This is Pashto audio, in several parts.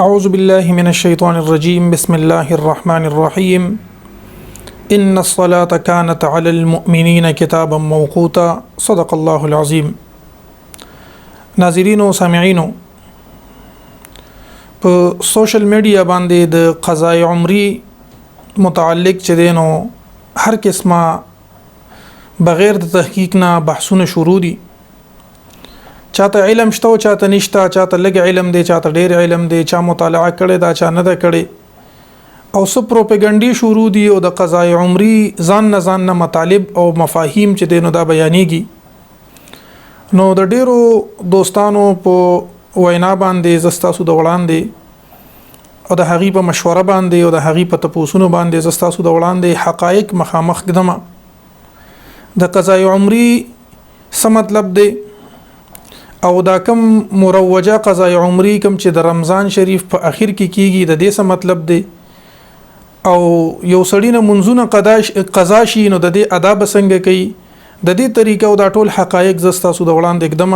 أعوذ بالله من الشيطان الرجيم بسم الله الرحمن الرحيم إن الصلاة كانت على المؤمنين كتابا موقوتا صدق الله العظيم. ناظرینو سامعینو، په سوشل میډیا باندې د قضای عمری متعلق چې دینو هر قسمه بغیر د تحقیق نه بحثونه شروع دي. چاته علم شته او چاته نشته، چاته لږ علم دی، چاته ډیر علم دی، چا مطالعه کړي دا چا نه ده کړي، او سب پروپاګاندا شروع دي او د قضای عمری ځان نه مطالب او مفاهیم چې دینو دا بیانېږي. نو د ډیرو دوستانو په وینا باندې زستاسو د وړاندې او د هغې په مشوره باندې او د هغې په تپوسونو باندې زستاسو د وړاندې حقایق مخامخ کړم. د قضای عمری څه مطلب دی او دا کم مروجه قضای عمری کم چې د رمضان شریف په اخر کې کیږي د دې څه مطلب دی، او یو سړی نه منځونه قضا شي نو د دې ادا به څنګه کوي، د دې طریقه او دا ټول حقایق زستاسو د وړاندې کړم.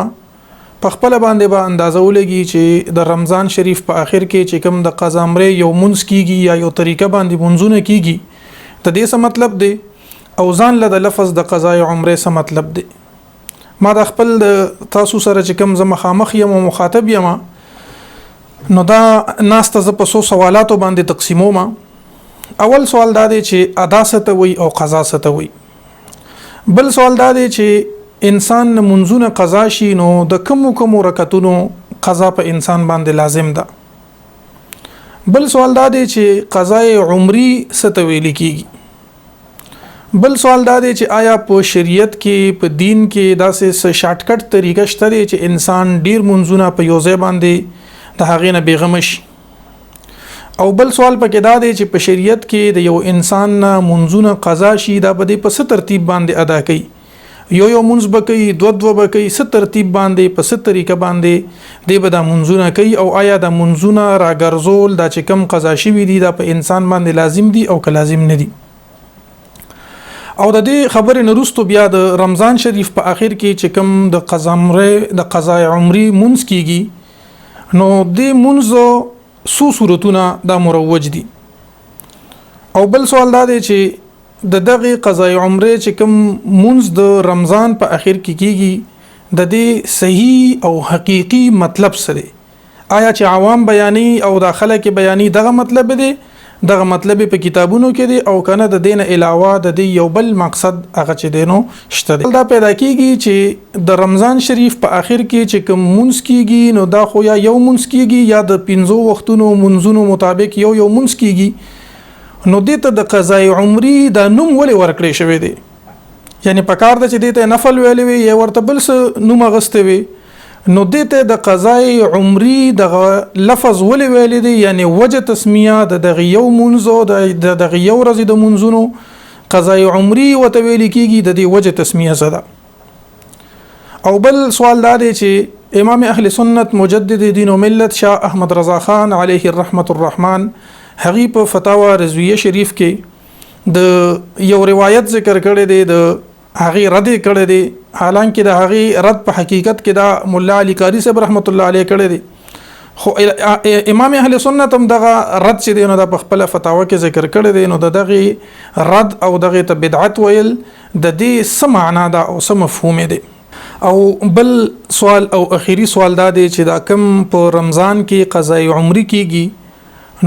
په خپل باندې به اندازه ولګي چې د رمضان شریف په اخر کې چې کم د قضا عمری یو منځ کیږي یا یو طریقه باندې منځونه کیږي د دې څه مطلب دی، او ځان له د لفظ د قضای عمری څه مطلب دی. ما د خپل تاسو سره چې کوم زما مخامخ یم او مخاطب یم نو دا ناسته ز په څو سوالاتو باندې تقسیموم. اول سوال دا دی چې ادا څه ته وي او قضا څه ته وي. بل سوال دا دی چې انسان منځونه قضا شي نو د کوم رکعتونو قضا په انسان باندې لازم ده. بل سوال دا دی چې قضای عمری څه ته ویل کیږي. بل سوال دا دی چې آیا په شریعت کې په دین کې داسې شارټ کټ طریقه شته دی چې انسان ډیر منځونه په یو ځای باندې د هغې نه بیغمه شي. او بل سوال پکې دا دی چې په شریعت کې د یو انسان نه منځونه قضا شي دا به په څه ترتیب باندې ادا کوي، یو منځ به کوي، دوه به کوي، څه ترتیب باندې په څه طریقه باندې دی به دا منځونه کوي، او آیا دا منځونه راګرځول دا چې کم قضا شوي دي دا په انسان باندې لازم دي او که لازم نه دي. او د دې خبرې نه وروسته بیا د رمضان شریف په اخر کې چې کوم د قضای عمری منځ کیږي نو د منځ څو صورتونه دا مروج دي. او بل سوال دا دی چې د دغه قضای عمری چې کوم منځ د رمضان په اخر کې کیږي د دې صحیح او حقيقي مطلب سره آیا چې عوام بیاني او داخله کې بیاني دغه مطلب دی، دغه مطلب په کتابونو کې دی، او کنه د دین علاوه د دې یو بل مقصد هغه چې دینو شته دی. دا پیدا کیږي چې د رمضان شریف په اخر کې چې کوم منځ کیږي نو دا خو یا یو منځ کیږي یا د 5 وختونو منځونو مطابق یو منځ کیږي، نو دته د قضای عمری دا نوم ولې ورکړی شوی دی. یعنی په کار د چې دته نفل ویلې وي یا ورته بل څه نوم غسته وي نو دته د قضای عمری دغه لفظ ولې ویل دي، یعنی وجه تسمیه د دغه یو منځو د دغه یو ورځې د منځونو قضای عمری وته ویل کیږي د دې وجه تسمیه زده. او بل سوال دا دی چې امام اهل سنت مجدد دین او ملت شاه احمد رضا خان علیه الرحمت الرحمن هغه په فتاوا رضویه شریف کې د یو روایت ذکر کړی دی، د هغه رد کړی دی، حالانکه د هغه رد په حقیقت کې دا مولا علی قاری صاحب رحمت الله علیه کړی دی، خو امام اهل سنت هم دغه رد چې دی نو د خپل فتاوا کې ذکر کړی دی. نو دغه رد او دغه ته بدعت ویل د دې څه معنا ده او څه مفهوم دی. او بل سوال او اخیری سوال دا دی چې دا کم په رمضان کې قضای عمری کیږي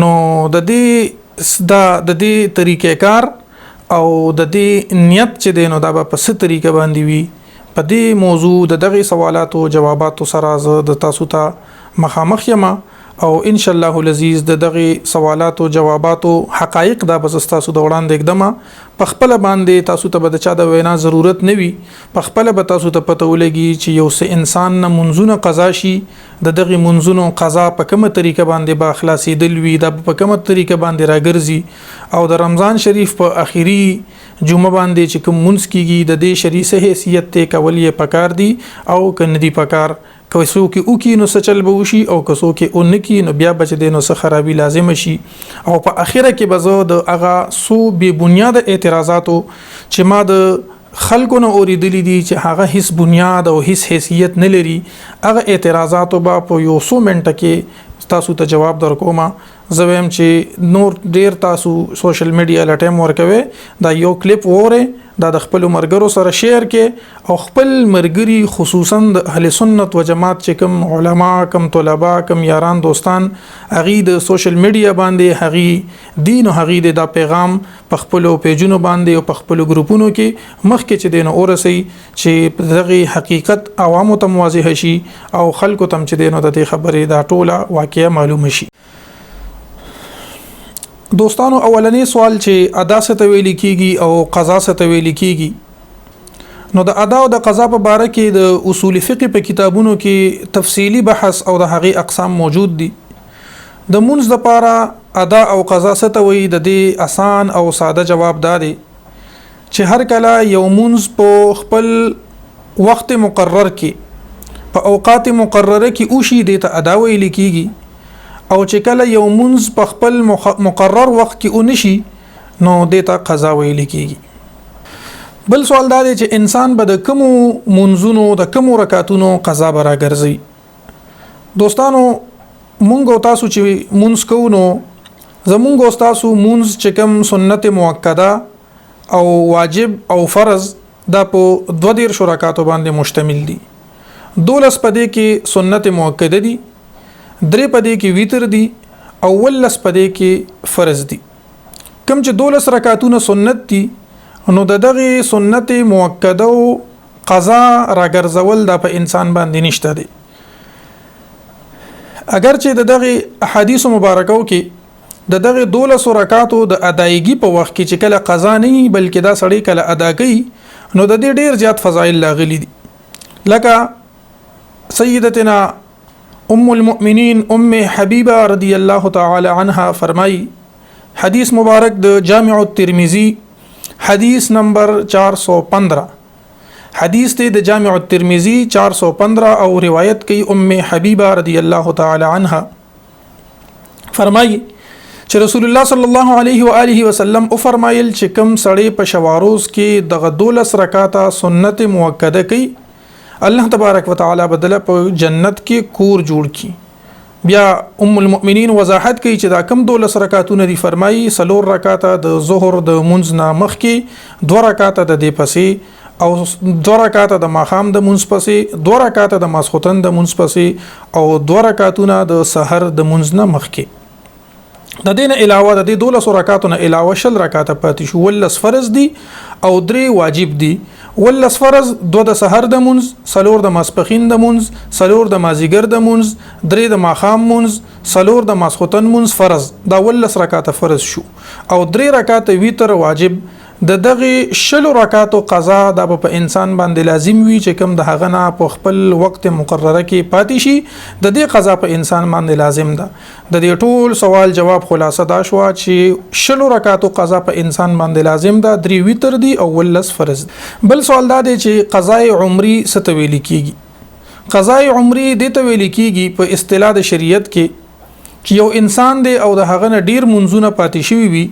نو د دې طریقې کار او د دې نیت چې دینو دا په څه طریقه باندې وي. په دې موضوع د دغه سوالاتو جواباتو سره زه د تاسو ته مخامخ یم او ان شاء الله العزیز د دغه سوالاتو جواباتو حقایق دا بس تاسو د وړاندې کړم. په خپل باندې تاسو ته به چا د وینا ضرورت نه وي، په خپل به تاسو ته پته ولګي چې یو څه انسان نه منځونه قضا شي د دغه منځونو قضا په کومه طریقه باندې با خلاصي دل وي، دا په کومه طریقه باندې راګرځي، او د رمضان شریف په اخیری جمعه باندې چې کوم منځ کیږي د دې شریعه حیثیت ته کول یې پکار دي او کنه دی پکار کوسو کې او کې نو سچل به وشي او کوسو کې اون کې نو بیا بچ دینو څه خرابي لازم شي. او په اخره کې بزو د اغا سو بی بنیاد اعتراضاتو چې ما د خلکو نه اوریدلی دي چې هغه هیڅ بنیاد او هیڅ حیثیت نه لري، هغه اعتراضاتو به په یو 100 منټه کې تاسو ته جواب درکوم. زویم چې نور ډیر تاسو سوشل میډیا لټیم ورکوي دا یو کلیپ وره دا د خپل مرګرو سره شیر کې او خپل مرګري خصوصا د اهل سنت و جماعت چې کوم علما کوم طلبه کوم یاران دوستان اغي د سوشل میډیا باندې هغي دین او هغي د پیغام په خپل پیجونو باندې او په خپل ګروپونو کې مخکې چې دین اورسي چې دغه حقیقت عوامو ته واضح شي او خلکو ته چې دین د خبرې دا ټوله واقعیا معلوم شي. دوستانو اولنی سوال چې ادا څه ویل کیږي او قضا څه ویل کیږي نو د ادا او د قضا په باره کې د اصول فقه په کتابونو کې تفصیلی بحث او د هغه اقسام موجود دي. د منځ لپاره ادا او قضا څه وایي د دې آسان او ساده جواب دی چې هر کله یو منځ په خپل وخت مقرر کې په اوقات مقرره کې اوشي د ادا ویل کیږي او چې کله یو منځ په خپل مقرر وخت کې اونشي نو دیتا قضا ویل کیږي. بل سوال دا دی چې انسان به د کوم منځونو د کوم رکعاتونو قضا برا ګرځي. دوستانو مونږ تاسو چې منځ کوو نو زمونږ تاسو منځ چې کوم سنت موکده او واجب او فرض دا په 12 رکعاتو باندې مشتمل دي. 12 پدې کې سنت موکده دي، 3 پدې کې ویتر دي او 19 پدې کې فرض دي. کوم چې 12 رکعاتونه سنت دي نو دغه سنت موکده او قضا راګرځول د په انسان باندې نشته دي. اگر چې دغه احادیث مبارکو کې دغه 12 رکعاتو د ادایګي په وخت کې چې کله قضا نه بلکې دا سړی کله ادا کوي نو د دې ډیر زیات فضایل لاغلي دي. لکه سیدتنا ام المؤمنین ام حبیبه رضی الله تعالی عنها فرمای حدیث مبارک د جامع الترمذی حدیث نمبر 415 حدیث ته د جامع الترمذی 415 او روایت کوي ام حبیبه رضی الله تعالی عنها فرمای چې رسول الله صلی الله علیه و آله وسلم او فرمایل چې کوم سړی په شواروز کې دغه 12 رکعاته سنت موکده کوي الله تبارک وتعالى بدله په جنت کې کور جوړ کی. بیا ام المؤمنین وضاحت کوي چې دا کم 12 رکعاتونه دي. فرمایي 3 رکعاته د ظهر د منځ نه مخکې، 2 رکعاته د دې پسې او 2 رکعاته د ماخام د منځ پسې، 2 رکعاته د ماسخوتن د منځ پسې او 2 رکعاتونه د سحر د منځ نه مخکې. د دین علاوه د 12 رکعاتونو علاوه 10 رکعاته پاتې شو. 19 فرض دي او 3 واجب دي. 19 فرض 2 د سحر د منځ، 4 د ماسپخین د منځ، 4 د مازیګر د منځ، 3 د ماخام منځ، 4 د ماسخوتن منځ فرض. دا 19 رکعاته فرض شو او 3 رکعاته ویتر واجب. د دغه 10 رکعاتو قضا د په انسان باندې لازم وي چې کوم د هغه نه په خپل وخت مقرره کې پاتې شي د دې قضا په انسان باندې لازم ده. د دې ټول سوال جواب خلاصه دا شو چې 10 رکعاتو قضا په انسان باندې لازم ده، 3 ویتر دي او 19 فرض. بل سوال دا دی چې قضای عمری څه ته ویل کیږي. قضای عمری د ته ویل کیږي په اصطلاح د شریعت کې چې یو انسان دی او د هغه نه ډیر منځونه پاتې شوی وي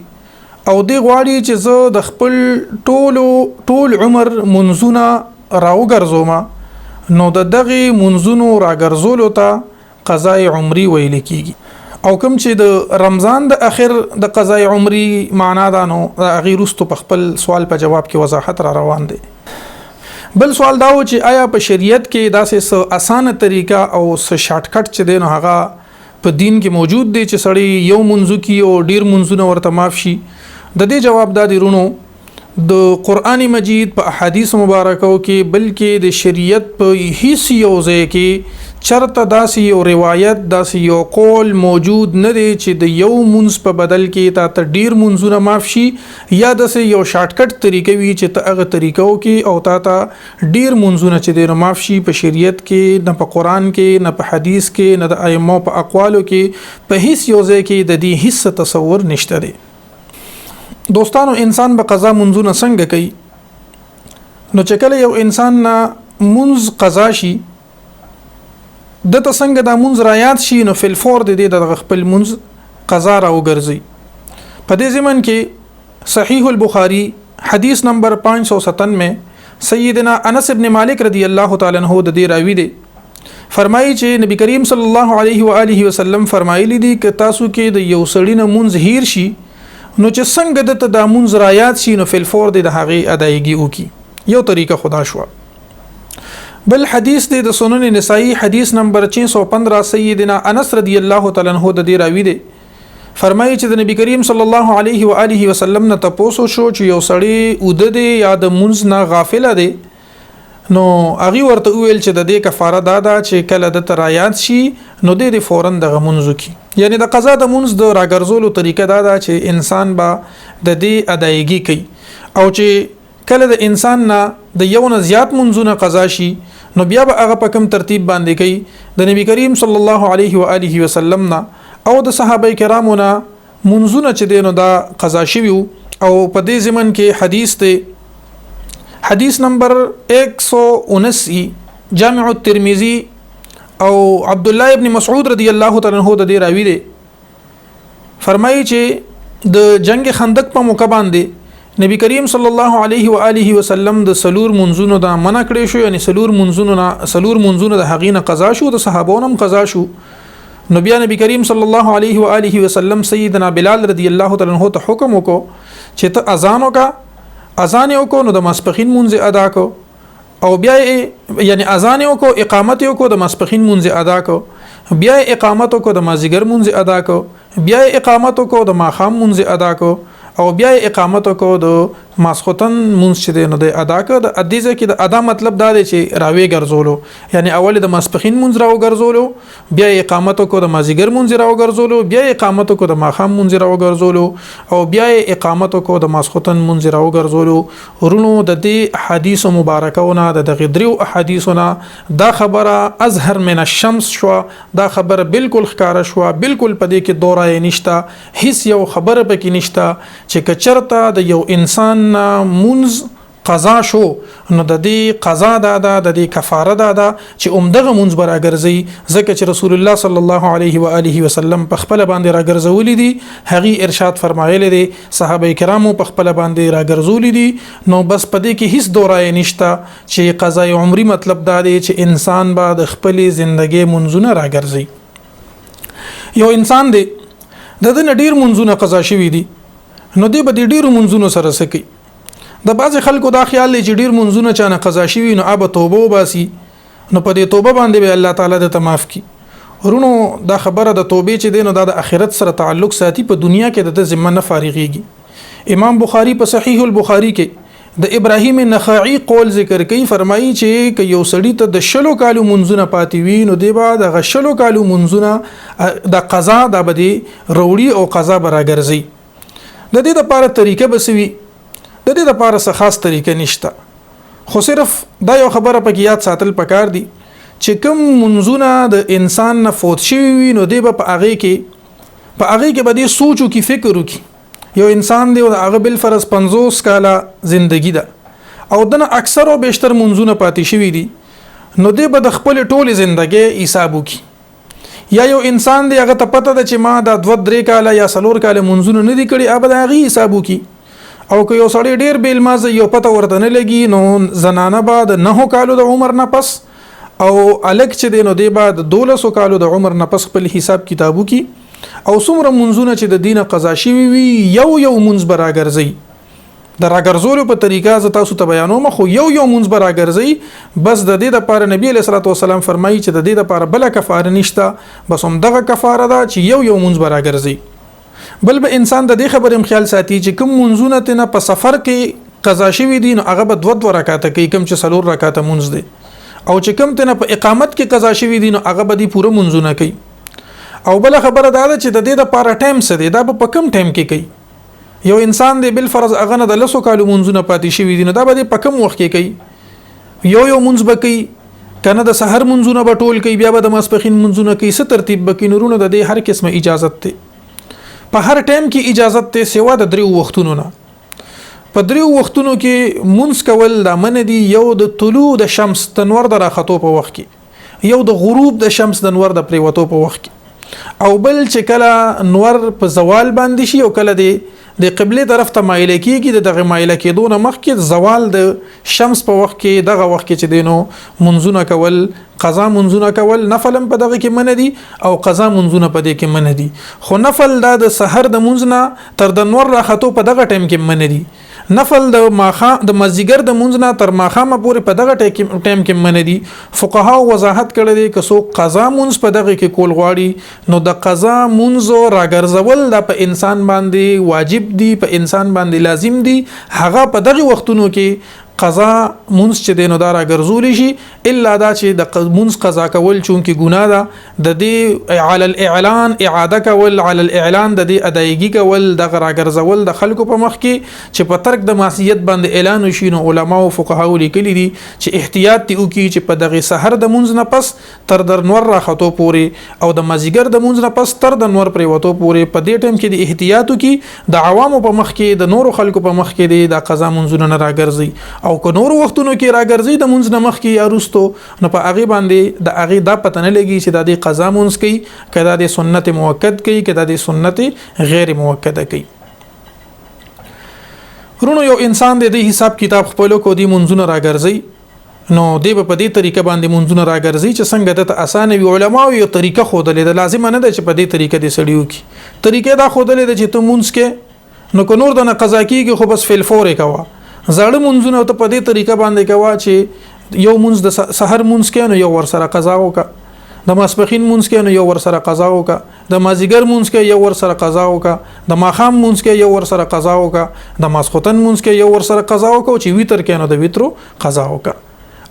او دی غواړي چې زه د خپل ټول عمر منځونه راوګرځوم نو د دغه منځونو راګرځولو ته قضای عمری ویل کیږي. او کوم چې د رمضان د اخر د قضای عمری معنا ده نو هغه رستو په خپل سوال په جواب کې وضاحت را روان دي. بل سوال دا و چې آیا په شریعت کې داسې اسانه طریقه او شارټ کټ چې دی نو هغه په دین کې موجود دی چې سړی یو منځو کې او ډیر منځونه ورته معاف شي. د دې جواب دا دی رونو د قرآن مجید په احادیث مبارکو کې بلکې د شریعت په هیڅ یو ځای کې چرته داسې یو روایت داسې یو قول موجود نه دی چې د یو منځ په بدل کې تا ډیر منځونه معاف شي یا داسې یو شارټ کټ طریقه وي چې ته هغه طریقو کې او تا ډیر منځونه چې دی معاف شي. په شریعت کې نه په قرآن کې نه په حدیث کې نه د ائمه په اقوالو کې په هیڅ یو ځای کې د دې هیڅ تصور نشته دی. دوستانو انسان به قضا منځونه څنګه کوي نو چې کله یو انسان نه منځ قضا شي د ته څنګه د منځ را یاد شي نو فل فور د دې د خپل منځ قضا را وګرځي. په دې ضمن کې صحیح البخاری حدیث نمبر 597 میں سیدنا انس ابن مالک رضی الله تعالی عنہ د دې راوی دی فرمایي چې نبی کریم صلی الله علیه و آله وسلم فرمایلی دي ک تاسو کې د یو سړی نه مونږ هیر شي نو چې څنګه د مونږ رایات شي نو فل فور د هغه ادایګي وکي. یو طریقه خدا شو. بل حدیث د سنن نسائی حدیث نمبر 615 سیدنا انس رضی الله تعالی عنہ د دې راوی دی فرمایي چې د نبی کریم صلی الله علیه و آله وسلم نه تاسو شو چې یو سړی اوده دی یا د مونږ نه غافل دی نو هغه ورته ویل چې د دې کفاره دادا چې کله د ترایات شي نو د فورن د غمونځو کی یعنی د قضا د مونږ د راګرځولو طریقه دادا چې انسان با د دې ادایګي کوي او چې کله د انسان نه د یو نه زیات منځونه قضا شي نو بیا به هغه په کوم ترتیب باندې کوي د نبی کریم صلی الله علیه و آله وسلم نه او د صحابه کرامو نه منځونه چې دینو دا قضا شوی او په دې زمن کې حدیث ته حدیث نمبر 179 جامع الترمذی او عبد الله ابن مسعود رضی الله تعالی عنہ د دې راوی دی فرمایي چې د جنگ خندق په موقع باندې نبی کریم صلی الله علیه و آله وسلم د سلور منځونو دا منع کړی شو یعنی سلور منځونو د حقینه قضا شو د صحابونو هم قضا شو. نو بیا نبی کریم صلی الله علیه و آله وسلم سیدنا بلال رضی الله تعالی عنہ ته حکم وکړو چې ته اذان وکړو نو د ماسپخین مونږ ادا کو او بیا یعنی اذان وکړو اقامت وکړو د ماسپخین مونږ ادا کو بیا اقامت وکړو د مازیګر مونږ ادا کو بیا اقامت وکړو د ماخام مونږ ادا کو او بیا اقامت کو د ماسختن مونږ چې نو د ادا کو د ادیزه کې د ادا مطلب دا دی چې راوي ګرځولو یعنی اول د ماسپخین مونږ راو ګرځولو بیا اقامت کو د مازیګر مونږ راو ګرځولو بیا اقامت کو د ماخام مونږ راو ګرځولو او بیا اقامت کو د ماسختن مونږ راو ګرځولو ورونو د دې حدیث مبارکونه د غدریو احادیثونه دا خبره ازهر من الشمس شو دا خبره بالکل ښکارا شو بالکل پدې کې دورای نشتا هیڅ یو خبره پکې نشتا چې کچرته د یو انسان منز قضا شو نو د دې قضا د دې کفاره ده چې عمدغه منز براګرځي ځکه چې رسول الله صلی الله علیه و آله وسلم په خپل باندې راګرځولې دي هغه ارشاد فرمایلی دي صحابه کرامو په خپل باندې راګرځولې دي نو بس پدې کې هیڅ دورای نشته چې قضا عمری مطلب دا دی چې انسان به د خپل ژوندۍ منزونه راګرځي. یو انسان دی د ډیر منزونه قضا شوی دي نو دی به ډیرو منځونو سره سکی د بعض خلکو دا خیال لري چې ډیر منځونه چانه قضا شوی نو اب توبه وباسي نو په دې توبه باندې به الله تعالی د معاف کی. ورونو دا خبره د توبې چې دینو د آخرت سره تعلق ساتي په دنیا کې د ذمہ نه فارغيږي. امام بخاری په صحیح البخاری کې د ابراهیم نخعی قول ذکر کوي فرمایي چې یو سړی ته د شلو کالو منځونه پاتې وي نو دی به د غشلو کالو منځونه د قضا د بدی وروړي او قضا براګرځي. د دې لپاره طریقه بسوي د دې لپاره څه خاص طریقه نشته خو صرف دا یو خبره پکې یاد ساتل پکار دي چې کوم منځونه د انسان نه فوت شوی وي نو دی په هغه کې به دې سوچو کې فکر وکړي. یو انسان دی او هغه بل فرض 50 کاله ژوندۍ ده او دنه اکثر او بیشتر منځونه پاتې شوی دي نو دی به د خپل ټول ژوندۍ حساب وکړي. یا یو انسان دی هغه ته پته ده چې ما د 2-3 کاله یا 4 کاله منځونه نه دي کړي ابدا هغه حساب وکړي. او که یو سړی ډیر بیل مازه یو پته ورته نه لګي نو زنانه بعد 9 کالو د عمر نه پس او الک چې دی نو دی بعد 12 کالو د عمر نه پس خپل حساب کتابو کی او څومره منځونه چې د دینه قضا شوی وي یو منځ براګرځي د راګرځولو په طریقه ز تاسو ته بیانوم خو یو منځ براګرځي بس د دې لپاره نبی علیہ الصلوۃ والسلام فرمایي چې د دې لپاره بل کفاره نشته بس هم دغه کفاره ده چې یو منځ براګرځي. بل به انسان د دې خبرې خیال ساتي چې کوم منځونه ته په سفر کې قضا شوی دي نو هغه به 2 رکعات کوي کوم چې 4 رکعات منځ دي او چې کوم ته په اقامت کې قضا شوی دي نو هغه به دي پوره منځونه کوي. او بل خبره دا ده چې د دې لپاره ټایم څه دی دا په کوم ټایم کې کوي. یو انسان دی بل فرض اغه نه د 10 کالو منځونه پاتې شوی دي نو دا به په کوم وخت کې کوي یو منځ به کوي کنه د سحر منځونه به ټول کوي بیا به د ماسپخین منځونه کوي څه ترتیب به کوي نورونه د هر قسمه اجازه ته په هر ټایم کې اجازه ته سوا د 3 وختونو نه په 3 وختونو کې منځ کول د من دي یو د طلوع د شمس تنور د راختو په وخت کې یو د غروب د شمس د نور د پریوتو په وخت کې او بل چې کله نور په زوال باندې شي او کله د قبله طرف ته مایل کیږي دغه مایل کېدو نه مخکې زوال د شمس په وخت کې دغه وخت کې چې دینو منځونه کول قضا منځونه کول نفل په دغه کې من دي او قضا منځونه په دې کې من دي خو نفل د سحر د منځنه تر د نور راختو په دغه ټیم کې من دي نفل د مازیګر د منځنه تر ماخامه پورې په دغه ټیم کې من دي فقها وضاحت کړی دي که څوک قضا منځ په دغه کې کول غواړي نو د قضا منځ راګرځول د په انسان باندې واجب دي په انسان باندې لازم دي هغه په دغه وختونو کې قضا منځ چې دینو دارا ګرځول شي الا دا چې د منځ قضا کول چونکی ګناه ده د دې علی الاعلان اعاده کول علی الاعلان د دې ادایګي کول د غرا ګرځول د خلکو په مخ کې چې په ترک د معصیت باندې اعلان وشي نو علما او فقها لیکلي دي چې احتیاط تی وکي چې په دغه سحر د منځ نه پس تر در نور راخته پوري او د مازیګر د منځ نه پس تر د نور پرې وته پوري په دې ټیم کې د احتیاط وکي د عوامو په مخ کې د نورو خلکو په مخ کې د قضا منځونه نه راګرځي او که نور وختونو کې راګرځي د منځ نمخ کې یا رستو نو په هغه باندې د هغه د پته نه لګي چې د قضا منځ کوي کدا د سنت موکد کوي کدا د سنت غیر موکده کوي ورونو یو انسان د حساب کتاب خپل کو دی منځونه راګرځي نو دی په دې طریقه باندې منځونه راګرځي چې څنګه د اسانه وی علماء یو طریقه خودلې ده لازم نه ده چې په دې طریقه دې سړیو کی طریقې دا خودلې ده چې ته منځ کې نو کو نور د قضا کیږي خو بس فل فور کوا زړه منځونه ته په دې طریقه باندې کوا چې یو منځ د سحر منځ کې نو یو ور سره قضا وکا د ماسپخین منځ کې نو یو ور سره قضا وکا د مازیګر منځ کې یو ور سره قضا وکا د ماخام منځ کې یو ور سره قضا وکا د ماسختن منځ کې یو ور سره قضا وکا چې ویتر کې نو د ویترو قضا وکا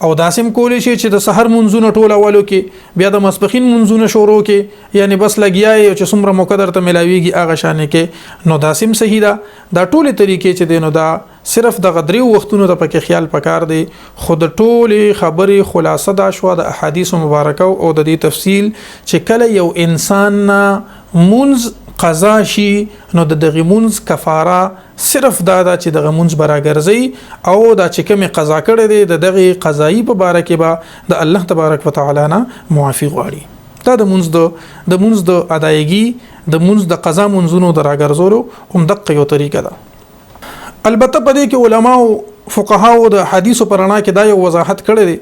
او داسم کولی شي چې د سحر منځونه ټول اولو کې بیا د ماسپخین منځونه شروع کې یعنی بس لګیاي چې څومره مقدر ته ملاويږي هغه شانه کې نو داسم صحیح ده دا ټول طریقې چې دینو دا صرف د غدري وختونو ته پکې خیال پکار دی خود ټول خبري خلاصه دا شو د احادیث مبارکه او د دې تفصیل چې کله یو انسان منځ قضا شي نو د دغه منځ کفاره صرف دا چې دغه منځ براګرځي او دا چې کوم قضا کړی دی د دغه قضایي په باره کې به د الله تبارک وتعالى نه معافي غواړي دا د منځ د ادایګي د منځ د قضا منځونو دراګرځولو هم دغه یو طریقه ده البته په دې کې علما او فقها او د حدیثو پرانا کې دا یو وضاحت کړی دی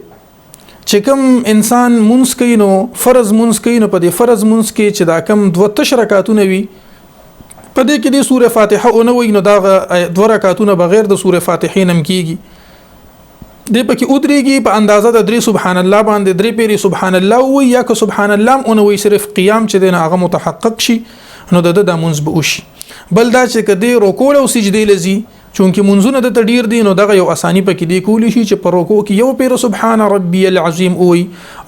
چې کوم انسان منځ کوي نو فرض منځ کوي نو په دې فرض منځ کې چې دا کم دوه تشرکاتونه وي په دې کې د سوره فاتحه او نو وي نو دا دوه رکعاتونه بغیر د سوره فاتحه نم کیږي د پکې ودرېږي په اندازه د درې سبحان الله باندې درې پیری سبحان الله وي یا که سبحان الله او نو وي صرف قیام چې دغه هغه متحقق شي نو د منځ به وشي بل دا چې کدي رکوع او سجدي لذي چونکه منځونه د تډیر دي نو دغه یو اساني پکې دی کولی شي چې پر رکوع کې یو پیر سبحان ربي العظیم وي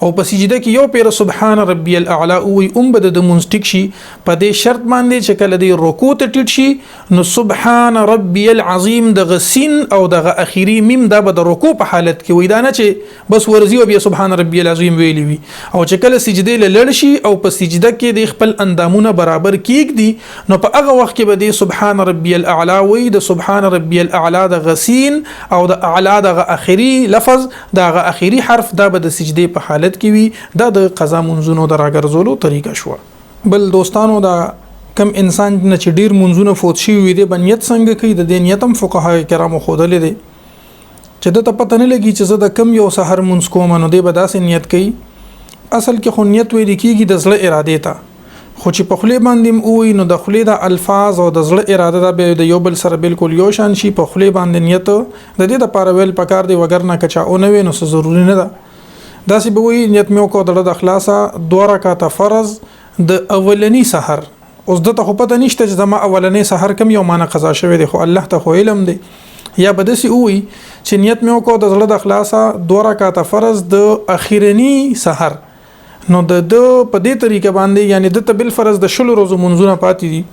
او په سجده کې یو پیر سبحان ربي الاعلى وي بد د منځ ټیک شي په دې شرط باندې چې کله دی رکوع ته ټیټ شي نو سبحان ربي العظیم د غسین او د اخیری میم د بد رکوع په حالت کې وي دا نه چې بس ورزي او بیا سبحان ربي العظیم ویلی وي او چې کله سجده لړ شي او په سجده کې د خپل اندامونه برابر کیږي نو په هغه وخت کې به دی سبحان ربي الاعلى وي د سبحان ربي الاعلى د غسین او د اعلى د اخیری لفظ د اخیری حرف د بد سجده په حالت کې وي د قضا منځونو دراګرځولو طریقه شو بل دوستانو دا کم انسان نه چې ډیر منځونه فوت شي وي د بنیت څنګه کوي د نیتم فقها کرامو خودلې دي چې د ته پته نه لګي چې زه د کم یو سحر منځ کوم نو د بداسه نیت کوي اصل کې خو نیت ویل کیږي د زړه اراده ته خو چې په خلی باندې وي نو د خلی د الفاظ او د زړه اراده د یو بل سره بالکل یو شان شي په خلی باندې نیت د دې د پاره ویل پکار دی وګرنه کچا او نه وي نو ضروري نه ده داسې به وي نیت مې وکړه د اخلاصا 2 رکعات فرض د اولنی سحر اوس د ته پته نشته چې زما اولنی سحر کم یو معنی قضا شوی دی خو الله ته خو علم دی یا بدسي وي چې نیت مې وکړه د زړه د اخلاصا 2 رکعات فرض د اخیرنی سحر نو د په دې طریقه باندې یعنی د تبل فرض د شلو روزو منځونه پاتې دي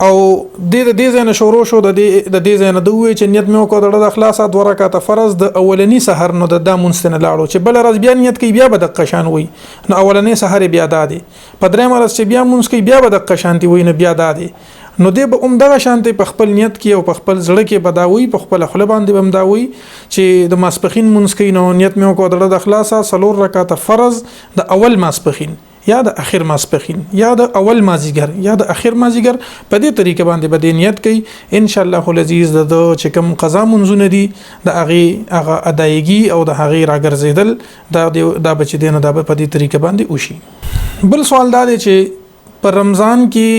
او د دې ځنه شروع شو د دې ځنه د وی چې نیت مې وکړه د اخلاص 2 رکعات فرض د اولنی سحر نو د منستنه لاړو چې بل راز بیا نیت کوي بیا به د قشان وي نو اولنی سحر بیا دادي په درې مرز چې بیا مونږ کوي بیا به د قشانتي وي نه بیا دادي نو دی به دغه شانتي په خپل نیت کې او په خپل زړه کې بداوي په خپل خپل باندې بمداوي چې د ماسپخین مونږ کې نو نیت مې وکړه د اخلاص 3 رکعات فرض د اول ماسپخین یا د اخر ماسپخین یا د اول مازیګر یا د اخر مازیګر په دې طریقه باندې به نیت کوي ان شاء الله العزیز د چې کوم قضا منځونه دي د هغه ادایګي او د هغه راګرځیدل دا بچ دینه دا په دې طریقه باندې وشي. بل سوال دا دی چې په رمضان کې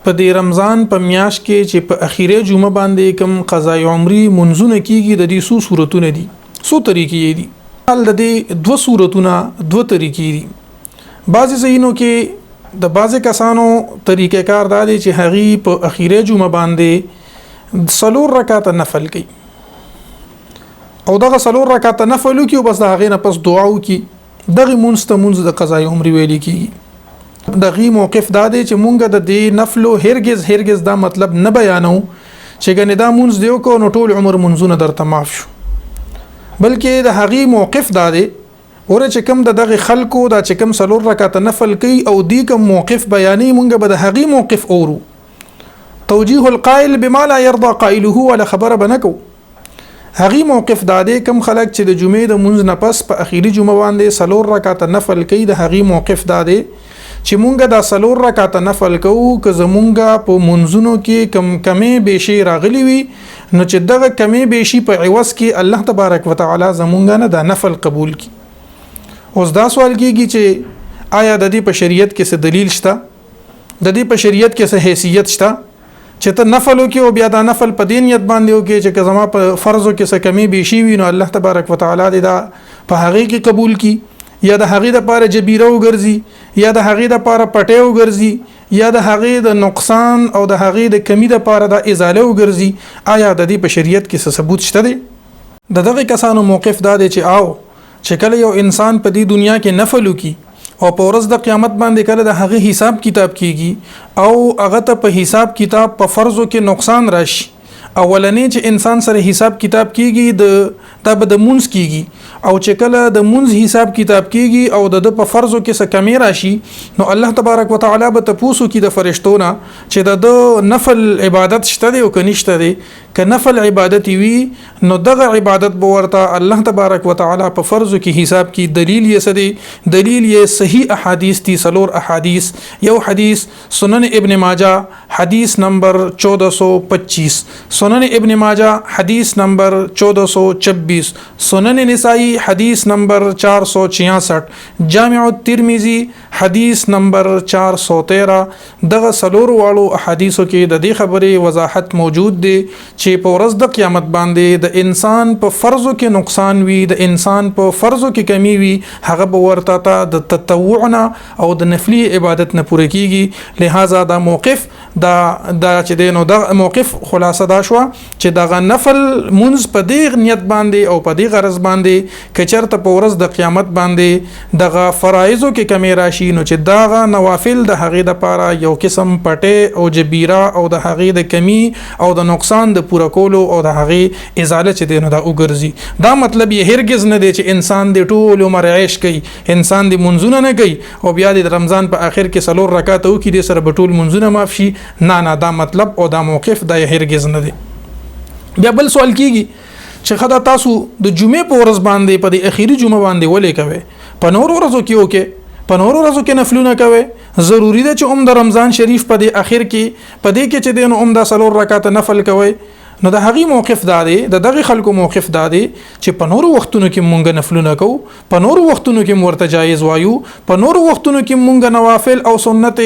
په دې رمضان په میاشت کې چې په اخیره جمعه باندې کوم قضا عمري منځونه کیږي د دې څو صورتونه دي څو طریقې دي. حال د دې دوه صورتونه دوه طریقې دي. بعضی ځینو کې د بعضی کسانو طریقې کار دی چې هغه په اخیره جمعه باندې 3 رکعات نفل کوي او دغه 3 رکعات نفل کوي او بس هغه نه پس دعا وکي دغه منځ د قضا عمري ویل کیږي. دغه موقف دی چې مونږ د دې نفل هرگز دا مطلب نه بیانو چې ګنې دا منځ دیو کو نو ټول عمر منځونه درته معاف شو، بلکې د هغه موقف دی ور چې کوم دغه خلکو دا چې کوم 3 رکعات نفل کوي او دی کوم موقف بیانې مونږ به د هغه موقف اورو. توجیه القائل بما لا يرضى قائله ولا خبر بنکو. هغه موقف داده کوم خلک چې د جمعې د منځ نه پس په اخیری جمعه باندې 3 رکعات نفل کوي د هغه موقف داده چې مونږ دا 3 رکعات نفل کوو که زمونږ په منځونو کې کمې بشي راغلي وي نو چې دغه کمې بشي په عوض کې الله تبارک وتعالى زمونږ نه دا نفل قبول کړي. اوس دا سوال کیږي چې آیا د دې په شریعت کې څه دلیل شته، د دې په شریعت کې څه حیثیت شته چې ته نفل وکي او بیا دا نفل په دین نیت باندې وکي چې زما په فرضو کې څه کمی بشي وي نو الله تبارک وتعالى دې دا په هغه کې قبول کړي یا د هغه د پاره جبیره وګرځي یا د هغه د پاره پټه وګرځي یا د هغه د نقصان او د هغه د کمی د پاره د ازاله وګرځي. آیا د دې په شریعت کې څه ثبوت شته دی؟ دغه کسانو موقف دا دی چې آو چې کله یو انسان په دې دنیا کې نفل وکي او په ورځ د قیامت باندې کله د هغه حساب کتاب کیږي او هغه ته په حساب کتاب په فرضو کې نقصان راشي، اولنې چې انسان سره حساب کتاب کیږي د د منځ کیږي او چې کله د منځ حساب کتاب کیږي او د په فرضو کې څه کمی راشي نو الله تبارک وتعالى به تاسو کې د فرشتونه چې د نفل عبادت شته دی او کنيشته دی که نفل عبادت وي نو دغه عبادت به ورته الله تبارک وتعالى په فرضو کې حساب کې دلیل یې سدي دلیل یې صحیح احادیث دي 3 احادیث. یو حدیث سنن ابن ماجه حدیث نمبر 1425 سنن ابن ماجه حدیث نمبر 1426 سنن نسائی حدیث نمبر 466 جامع الترمذی حدیث نمبر 413. دغه 3 والو احادیثو کې د دې خبرې وضاحت موجود دی چې په ورځ د قیامت باندې د انسان په فرضو کې نقصان وي، د انسان په فرضو کې کمی وي، هغه به ورته د تطوعنا او د نفلی عبادت نه پوره کیږي. لہذا دا موقف دا چې دینو دا موقف خلاصه دا شو چې دغه نفل منځ په دې نیت باندې او په دې غرض باندې کچرته په ورځ د قیامت باندې دغه فرایضو کې کمی راشي نو چې دغه نوافل د هغه د پاره یو قسم پټه او جبیره او د هغه د کمی او د نقصان د پوره کولو او د هغه ازاله چې دینو دا وګرځي. دا مطلب یې هرگز نه دی چې انسان د ټول عمر عیش کوي، انسان د منځونه نه کوي او بیا د رمضان په اخر کې 3 رکعات وکړي د سره بټول منځونه معاف شي. نه دا مطلب او دا موقف دا هرگز نه دی. بیا بل سوال کیږي چې خدای تاسو د جمعې په ورځ باندې په د اخیری جمعه باندې ولې کوي، په نور ورځو کې وکي، په نور ورځو کې نفلونه کوي، ضروری ده چې د رمضان شریف په د اخر کې په دې کې چې دین د 3 رکعات نفل کوي نو د هغه موقف دادي د دغه خلکو موقف دادي چې په نور وختونو کې مونږ نفلونه کوو، په نور وختونو کې مرته جایز وایو، په نور وختونو کې مونږ نوافل او سنت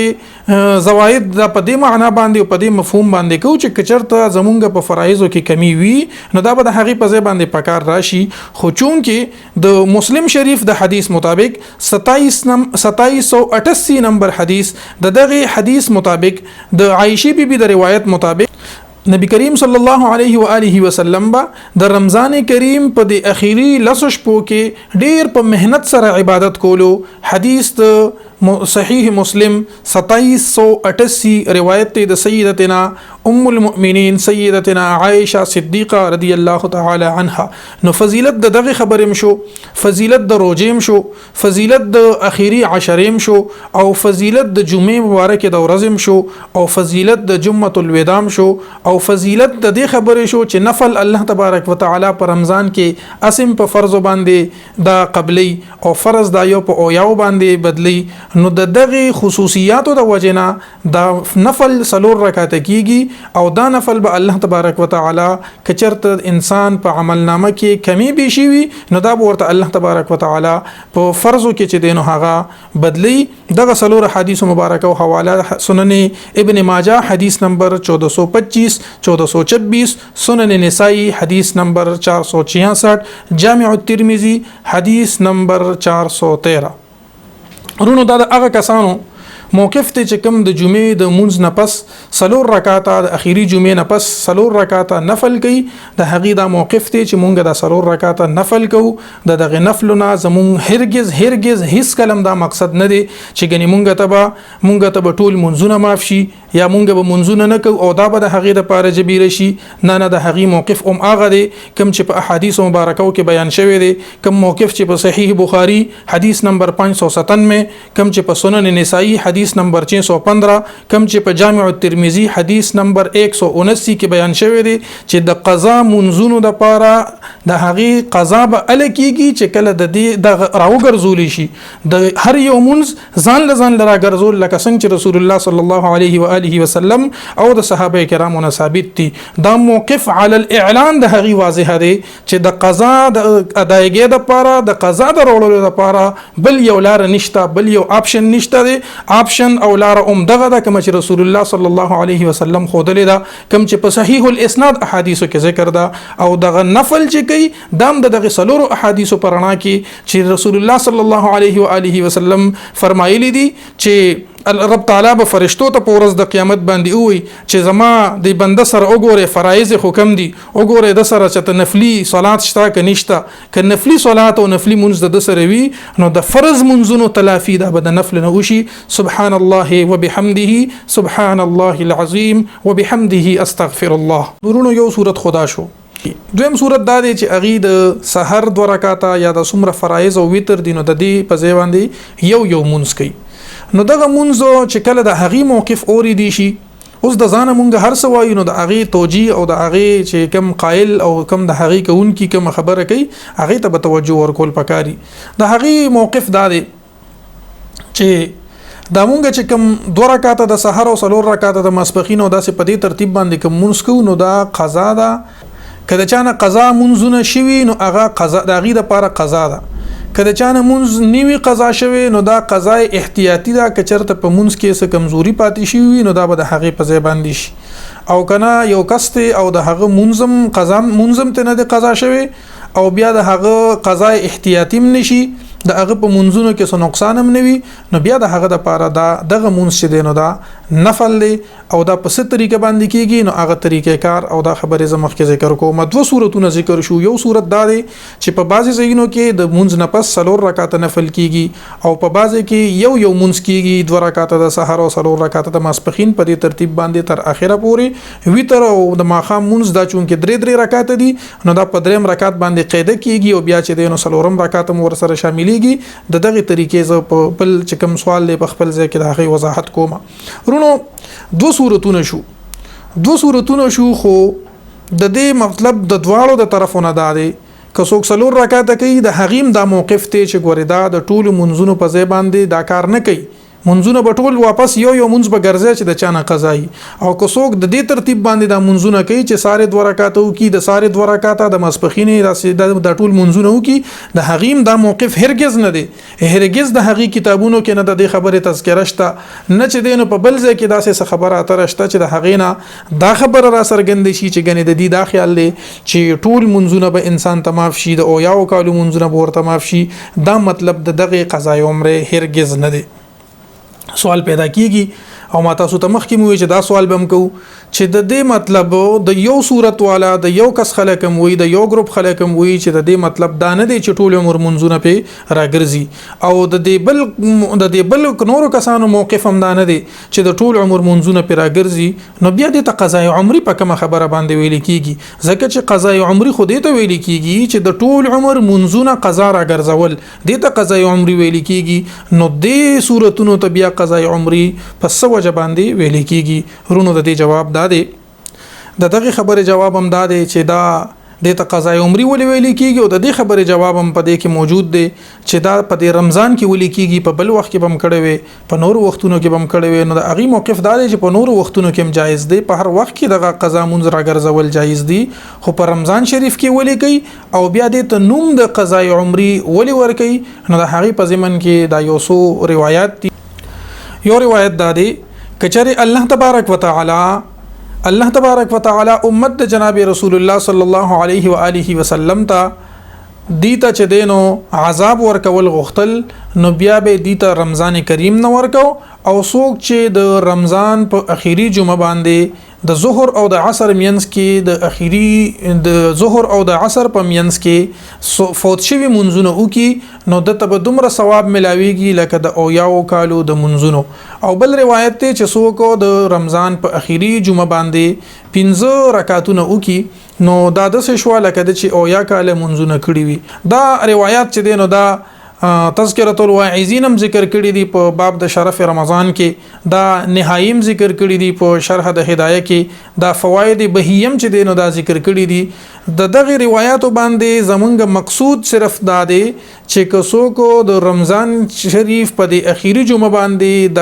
زواید د په دې معنا باندې او په دې مفهوم باندې کوو چې کچرته زمونږ په فرایضو کې کمی وي نو دا به د هغه په ځای باندې پکار راشي. خو چون کې د مسلم شریف د حدیث مطابق 2788 نمبر حدیث دغه حدیث مطابق د عائشہ بیبي د روایت مطابق نبی کریم صلی الله علیه و آله وسلم با د رمضان کریم په د اخیری لسو شپو کې ډیر په مهنت سره عبادت کولو. حدیث صحیح مسلم 2788 روایت د سیدتنا ام المؤمنین سیدتنا عائشہ صدیقہ رضی الله تعالی عنها. نو فضیلت دغه خبرم شو، فضیلت د روزیم شو، فضیلت د اخیری عشریم شو او فضیلت د جمعې مبارک د ورځم شو او فضیلت د جمعه الوداع شو او فضیلت د دې خبرې شو چې نفل الله تبارک وتعالى په رمضان کې اسم په فرض باندې دا قبلی او فرض دا یو په او یو باندې بدلی نو د دغه خصوصیاتو د وجنا د نفل سلور رکعات کیږي او دا نفل به الله تبارک وتعالى کچرته انسان په عمل نامه کې کمی به شي نو دا ورته الله تبارک وتعالى په فرضو کې چې دینو هغه بدلی. دغه سلور حدیث مبارک او حواله سنن ابن ماجه حدیث نمبر 1425 1426 سنن نسائی حدیث نمبر 466 جامع الترمذی حدیث نمبر 413. ورونو دا هغه کسانو موقف ته چې کوم د جمعې د مونږ نه پس سلور رکعات د اخیری جمعې نه پس سلور رکعات نفل کوي د هغې دا موقف ته چې مونږ د سلور رکعات نفل کوو د دغه نفلونه زمونږ هرگز هیڅ کلم دا مقصد نه دی چې ګنې مونږ ته به ټول منځونه معاف شي یا مونږ به منځونه نه کوو او دا به د هغې دپاره جبیره شي. نه د هغې موقف هغه دی کوم چې په احادیث مبارکو کې بیان شوی دی، کوم موقف چې په صحیح بخاری حدیث نمبر 597 کوم چې په سنن نسائی حدیث نمبر 615 کوم چې په جامع الترمذی حدیث نمبر 179 کې بیان شوی دی چې د قضا منځونو د پاره د هغې قضا به ال کېږي چې کله د دې د راوګرځول شي د هر یو منځ ځان له راګرځول لکه څنګه چې رسول الله صلی الله علیه و آله وسلم او د صحابه کرامو نه ثابت دي. دا موقف علی الاعلان د هغې واضح دی چې د قضا د ادایګۍ د پاره د قضا د راوړلو د پاره بل یو لار نشته، بل یو آپشن نشته دی. آپشن او لار دغه ده کوم چې رسول الله صلی الله علیه وسلم خودلې ده، کوم چې په صحیح الاسناد احادیثو کې ذکر ده او دغه نفل چې کوي دام دغه سلور احادیثو پرانا کې چې رسول الله صلی الله علیه و آله وسلم فرمایلی دي چې رب تعالی به فرشتو ته په ورځ د قیامت باندې وي چې زما د بنده سره وګوره فرایض حکم دي، وګوره د سره چې نفلی صلات شته که نشته، که نفلی صلات او نفلی منځ د سره وي نو د فرض منځونو تلافی ده به د نفل نه وشي. سبحان الله وبحمده سبحان الله العظیم وبحمده استغفر الله. ورونو یو صورت خدا شو. دویم صورت دا دی چې اغي د سحر 2 رکعاته یا د څومره فرایض او وتر دي نو د دې په ځای باندې یو منځ کوي. نو دغه منځ چې کله د هغې موقف اوري دی شي اوس د ځانه مونږ هر څه وایو نو د هغې توجیه او د هغې چې کم قائل او کم د هغې کوونکي کوم خبره کوي هغې ته به توجه ورکول پکاري. د هغې موقف دا دی چې دا مونږ چې کم 2 رکعاته د سحر او 4 رکعاته د ماسپښین او داسې په دې ترتیب باندې کوم منځ کوو نو دا قضا ده. که د چانه قضا منځونه شوي نو هغه قضا د هغې دپاره قضا ده. که د چانه منځ نیوي قضا شوی نو دا قضا احتیاطي ده. که چېرته په منځ کې څه کمزوري پاتې شوي نو دا به د هغې په ځای باندې شي. او که نه یو کس دی او د هغه منځم ته نه دی قضا شوی او بیا د هغه قضا احتیاطي هم نشي، د هغه په منځونو کې څه نقصان هم نه وي نو بیا د هغه دپاره دغه منځ چې دی نو دا نفل دی او دا په څه طریقه باندې کېږي نو هغه طریقې کار او دا خبرې زه مخکې ذکر کوم. 2 صورتونه ذکر شو. یو صورت دا دی چې په بعضې ځایونو کې د منځ نه پس 4 رکعاته نفل کېږي او په بعضې کې یو منځ کېږي 2 رکعاته د سحر او 4 رکعاته د ماسپښین په دې ترتیب باندې تر اخره پورې. وتر او د ماښام منځ دا چونکې 3 رکعاته دي نو دا په 3 رکعات باندې قاعده کېږي او بیا چې دی نو 4 رکعات هم ورسره شاملېږي. د دغه طریقې زه په بل چې کوم سوال دی په خپل ځای کې د هغې وضاحت کوم. ورونو 2 صورتونه شو خو د دې مطلب د دواړو د طرفونو دا دی که څوک 4 رکعاته کوي د هغې دا موقف دی چې ګورې دا د ټولو منځونو په ځای باندې دا کار نه کوي. منځونه به ټول واپس یو منځ به ګرځي چې د چانه قضایي او که څوک د دې ترتیب باندې دا منځونه کوي چې ساره 2 رکعاته وکړي د ساره 2 رکعاته د ماسپښین د ټول منځونه وکړي د هغې دا موقف هرگز نه دی. هرگز د هغې کتابونو کې نه د دې خبرې تذکره شته نه چې دی نو په بل ځای کې داسې خبره اتره شته چې د هغې نه دا خبره را څرګندې شي چې ګنې د دې دا خیال دی چې ټول منځونه به انسان ته معاف شي، د اویاو کالو منځونه به ورته معاف شي. دا مطلب د دغې قضای عمرې هرگز نه دی. سوال پیدا کیږي او ما تاسو ته مخکې مو چې دا سوال به هم کوو چې د دې مطلب د یو صورت والا د یو کس خلک هم وي د یو ګروپ خلک هم وي چې د دې مطلب دا نه دی چې ټول عمر منځونه پې راګرځي او د دې بل نورو کسانو موقف هم دا نه دی چې د ټول عمر منځونه پې راګرځي. نو بیا د قضای عمرې په کومه خبره باندې ویل کیږي ځکه چې قضای عمرې خو دې ته ویل کیږي چې د ټول عمر منځونه قضا راګرځول دې ته قضای عمرې ویل کیږي. نو دې صورتونو ته بیا قضای عمرې په څه وجه باندې ویل کیږي؟ ورونو د دې جواب دا دی د دغه خبره جواب هم دا دی چې دا د ته قضا عمرې ولې ویل کیږي او د دې خبرې جواب هم په دې کې موجود دی چې دا په دې رمضان کې ولې کیږي په بل وخت کې بم کړي وي په نور وختونو کې بم کړي وي نو د اغي موقف دا دی چې په نور وختونو کې هم جایز دی په هر وخت کې دغه قضا منځ راګرځول جایز دی خو په رمضان شریف کې ولې کوي او بیا د ته نوم د قضا عمرې ولې ور کوي نو د هغه په ضمن کې دا یو څو روایت دي یو روایت دا دی کچره الله تبارک وتعالى امت د جناب رسول الله صلی الله علیه و آله وسلم ته دیتا چې دینو عذاب ورکول غختل نو بیا به دیتا رمضان کریم نو ورکو او څوک چې د رمضان په اخیری جمعه باندې د ظهر او د عصر مینس کې د اخیری د ظهر او د عصر په مینس کې فوت شوی منځونه وکي نو د تب دومره ثواب ملاويږي لکه د اویاو کالو د منځونو او بل روایت ته چې څوک د رمضان په اخیری جمعه باندې 15 رکعاتونه وکي نو دا د شوا لکه د چې اویا کال منځونه کړی وي دا روایت چې دینو دا تذکرۃ الواعظین هم ذکر کړی دی په باب د شرف رمضان کې دا نهایم ذکر کړی دی په شرح د هدایه کې دا فواید بهیم چې دینو دا ذکر کړی دی د دغه روایتو باندې زمونږ مقصود صرف دا دی چې کڅوکو د رمضان شریف په د اخیری جمعه باندې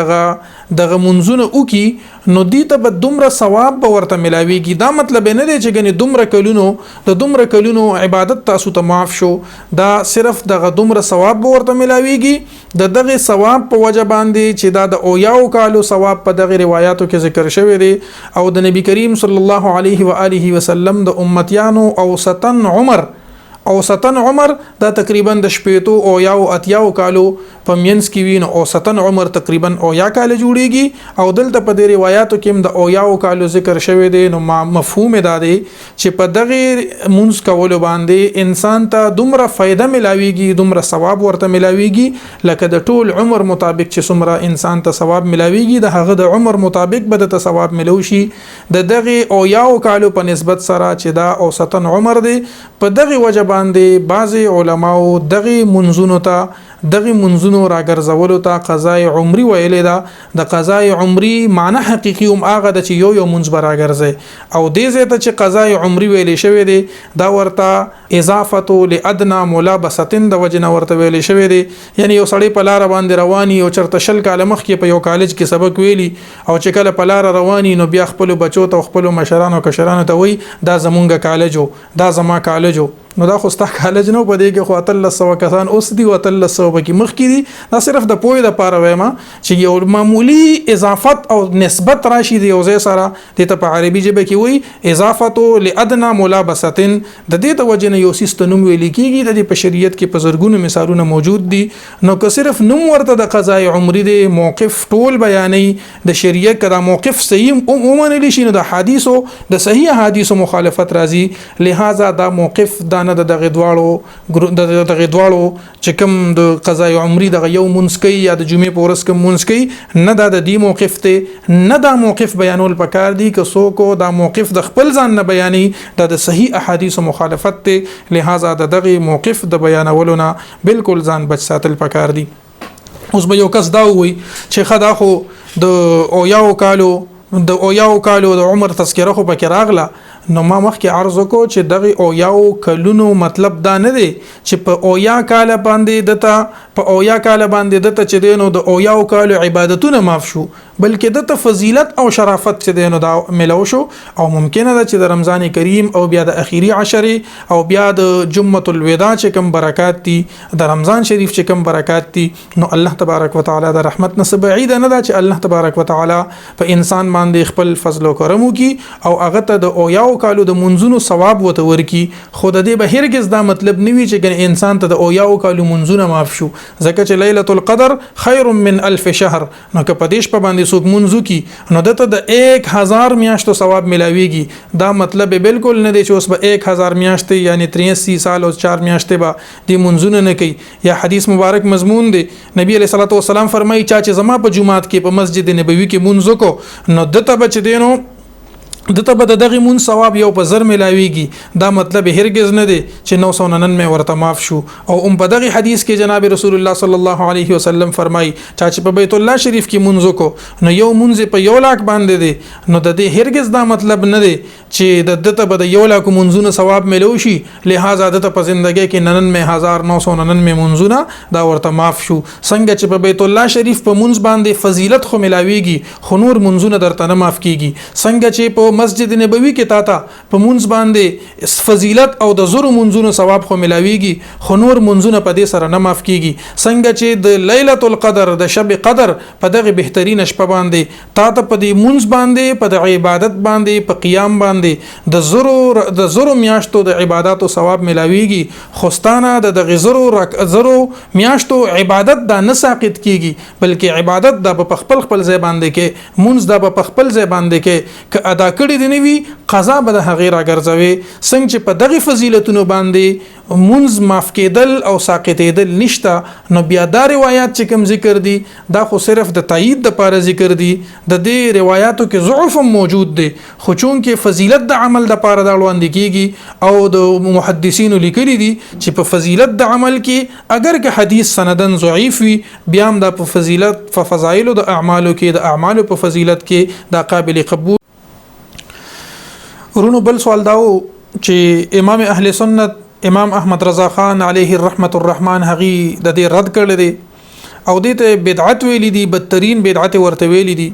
دغه منځونه وکي نو دې ته به دومره ثواب به ورته ملاويږي دا مطلب نه دی چې ګنې دومره کلونو عبادت تاسو ته معاف شو دا صرف دغه دومره ثواب به ورته ملاويږي د دغه ثواب په وجه باندې چې دا د اویاو کالو ثواب په دغه روایتو کې ذکر شوی دی او د نبی کریم صلی الله علیه و آله وسلم د امتیانو اوسطن عمر دا تقریبا د شپېتو او یاو اتیاو کالو په مینس کې وین اوسطن عمر تقریبا او یا کال جوړیږي او دلته په دې روایتو کې د او یاو کالو ذکر شوی دی نو مفهوم دا دی چې په دغه مونږ کول باندې انسان ته دومره فائدہ ملاويږي دومره ثواب ورته ملاويږي لکه د ټول عمر مطابق چې څومره انسان ته ثواب ملاويږي د هغه د عمر مطابق به د ثواب ملوشي د دغه او یاو کالو په نسبت سره چې دا اوسطن عمر دی په دغه وجه باندې بعضی علماو دغه منځونو راګرځولو ته قضای عمرې ویلې ده د قضای عمرې معنی حقيقي هم هغه د چې یو منځ براګرځي او دې زته چې قضای عمرې ویلې شوی دی دا ورته اضافه لادنى ملابسه د وجنه ورته ویلې شوی دی یعنی یو سړی په لار باندې رواني او چرته شل کال مخکې په یو کالج کې سبق ویلي او چې کله په لار رواني نو بیا خپل بچو ته خپل مشرانو کشرانو ته وای دا زمونږ کالجو دا زما کالجو نو دا خو ستا کالج نو په دې کې خو 1300 کسان اوس دی او 1300 پکې مخ کې دي دا صرف د پوی د پاره وایم چې یو معمولی اضافت او نسبت راشي دی او زې سره د ته په عربي ژبه کې وای اضافه لادنى ملابسه د دې ته وجنه یو سیستم ویل کېږي د په شریعت کې په زرګونو مثالونه موجود دي نو که صرف نوم ورته د قضاء عمرې د موقف ټول بیانې د شریعت کدا موقف صحیح عموما لشي نو د حدیثو د صحیح حدیثو مخالفت راځي لہذا دا موقف دا نه دغه دواړو چې کوم د قضاء عمرې دغه یو منسکی یا د جمعې په ورځ کوم منسکی نه د دې موقف ته نه دا موقف بیانول پکار دي که څوک دا موقف د خپل ځان نه بیانې د صحیح احادیث مخالفت ته لہذا دغه موقف د بیانولو نه بالکل ځان بچ ساتل پکار دي اوس به یو کس دا وي چې خدا خو د اویاو کالو د عمر تذکره خو پکې راغله نو ما مخکې عرض وکړو چې دغه اویاو کلونو مطلب دا نه دی چې په اویا کال باندې دته چې دینو د اویاو کالو عبادتونه معاف شو بلکې دته فضیلت او شرافت چې دینو دا ملو شو او ممکنه ده چې د رمضان کریم او بیا د اخیری عشره او بیا د جمعه الوداع چې کوم برکات دي د رمضان شریف چې کوم برکات دي نو الله تبارک وتعالى د رحمت نه بعید نه ده چې الله تبارک وتعالى په انسان باندې خپل فضل او کرم وکي او هغه ته د اویاو کالو د منځونو ثواب وته ورکی خود دې به هرگز دا مطلب نوي چې انسان ته د اویاو کالو منځونه معاف شو ځکه چې ليله القدر خير من 1000 شهر نو که پدیش په باندې څوک منځو کی نو دته د 1000 میاشتو ثواب ملاويږي دا مطلب بالکل نه دی چې اوس به 1000 میاشتې یعنی 83 سال او 4 میاشتې به د منځونه نه کوي یا حدیث مبارک مضمون دی نبی علیہ الصلوۃ والسلام فرمایي چې زما په جمعات کې په مسجد نبوي کې منځو کو نو دته بچ دینو دته به دغه مون ثواب یو په زر ملاويږي دا مطلب هرگز نه دی چې 999 ورته معاف شو او په دغه حدیث کې جناب رسول الله صلی الله علیه وسلم فرمای چې په بیت الله شریف کې مونږ کو نو یو مونږ په 1 लाख باندې دی نو د دې هرگز دا مطلب نه دی چې دته به د 1 लाख مونږونو ثواب ملو شي لہذا دته په ژوندۍ کې 99999 مونږونه دا ورته معاف شو څنګه چې په بیت الله شریف په مونږ باندې فضیلت خو ملاويږي خو نور مونږونه درته نه معاف کیږي څنګه چې په مسجد نبوي کې تا په مونږ باندې فضیلت او د زرو مونږونو ثواب خو ملاويږي خو نور مونږونه په دې سره نه معاف کیږي څنګه چې د ليله القدر د شب قدر په دغه بهترین شپه باندې تا ته په دې مونږ باندې په د عبادت باندې په قیام باندې د زرو میاشتو د عبادتو ثواب ملاويږي خوستانه د دغه زرو میاشتو عبادت دا نه ساقط کیږي بلکې عبادت د په خپل ځای باندې کې مونږ د په خپل ځای باندې کې ادا کړی دی نوی قضا به د هغه راګرځوي څنګه چې په دغه فضیلتونو باندې منځ معاف کېدل او ساقطېدل نشته نو بیا دا روایت چې کوم ذکر دي دا خو صرف د تایید د لپاره ذکر دي د دې روایتو کې ضعف موجود دي خو چون کې فضیلت د عمل د لپاره دا وړاندې کیږي او د محدثینو لیکلي دي چې په فضیلت د عمل کې اگر که حدیث سندن ضعیف وي بیا هم د فضیلت په فضایل د اعمالو کې د اعمالو په فضیلت کې دا قابل قبول ورونو بل سوال داو چې امام اهل سنت امام احمد رضا خان علیه الرحمت الرحمن هغي د دې رد کړل دي او دې ته بدعت ویلي دي بدترین بدعت ورته ویلي دي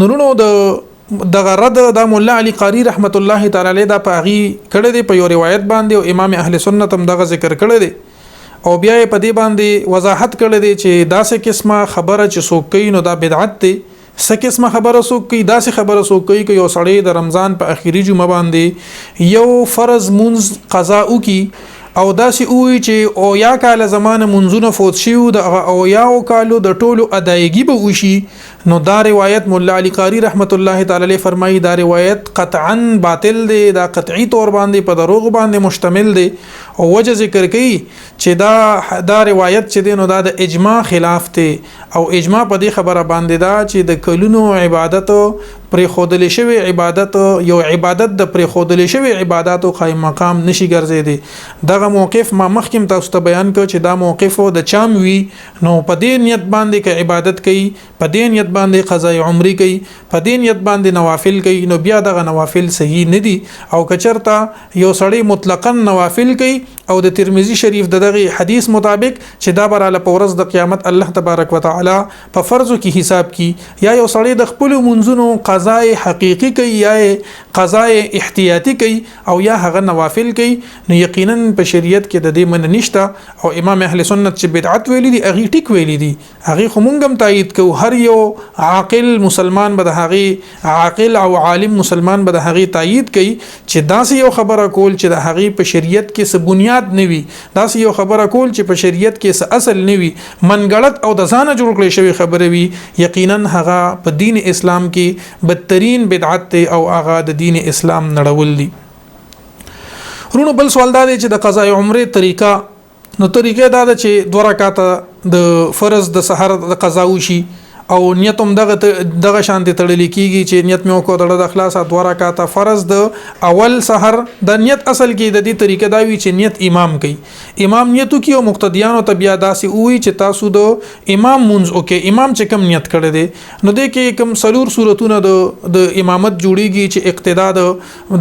نورونو د رد د مولا علی قاری رحمت الله تعالی علیه د پاغي کړه دي په یو روایت باندې او امام اهل سنت هم دغه ذکر کړه دي او بیا په دې باندې وضاحت کړه دي چې داسې قسمه خبره چې څوک کوي نو دا بدعت دي سکه خبره سو کوي داسې خبره سو کوي چې یو سړی د رمضان په اخیری جمعه باندې یو فرض منځ قضا وکي او داسې وي چې او یا کال زمانه منځونه فوت شيو د او یا کالو د ټولو ادایګي به وشي نو دا روایت مولا علی قاری رحمت الله تعالی علیه فرمایي دا روایت قطعا باطل دی دا قطعی طور باندې په دروغ باندې مشتمل دی او وجه ذکر کوي چې دا روایت چې دی نو دا د اجماع خلاف دی او اجماع په دې خبره باندې دا چې د کلونو عبادت پر خودل شوی عبادت یو عبادت د پر خودل شوی عبادتو قائم مقام نشي ګرځیدي دغه موقف ما مخکیم تاسو ته بیان کړ چې دا موقف د چام وی نو په دې نیت باندې کې عبادت کوي په دې نیت باندې قضا عمرې کوي په دې نیت باندې نوافل کوي نو بیا دغه نوافل صحیح نه دي او کچرتا یو سړی مطلقاً نوافل کوي او د ترمذی شریف دغه حدیث مطابق چې دا براله په ورځ د قیامت الله تبارک وتعالى په فرضو کې حساب کی یا یو سړی د خپل منځونو قضا حقيقي کوي یا قضا احتیاطي کوي او یا هغه نوافل کوي نو یقینا په شریعت کې د دې من نشته او امام اهل سنت چې بدعت ویلي دي اغي ټیک ویلي دي اغي خمونګم تایید کو هر یو عاقل مسلمان به هغه عاقل او عالم مسلمان به هغه تایید کوي چې داسې یو خبره کول چې د هغه په شریعت کې څه بنیاد نه وي داسې یو خبره کول چې په شریعت کې څه اصل نه وي منګړت او د ځانه جوړ کړی شوی خبره وي یقینا هغه په دین اسلام کې بدترین بدعت او هغه د دین اسلام نړول دي رونو بل سوال دا دی چې د قضا عمره طریقه نو طریقې دا ده چې 2 رکعاته د فرض د سحر د قضا وشي او نیت هم دغه شانتي تړل کیږي چې نیت مې وکړه د اخلاص 2 رکعاته فرض د اول سحر د نیت اصل کې د دې طریقې دا وی چې نیت امام کوي امام نیتو کې او مقتدیانو ته بیا داسې وي چې تاسو د امام منځ اوکې امام چې کم نیت کړی دی نو د کې کم سلور صورتونه د امامت جوړیږي چې اقتدا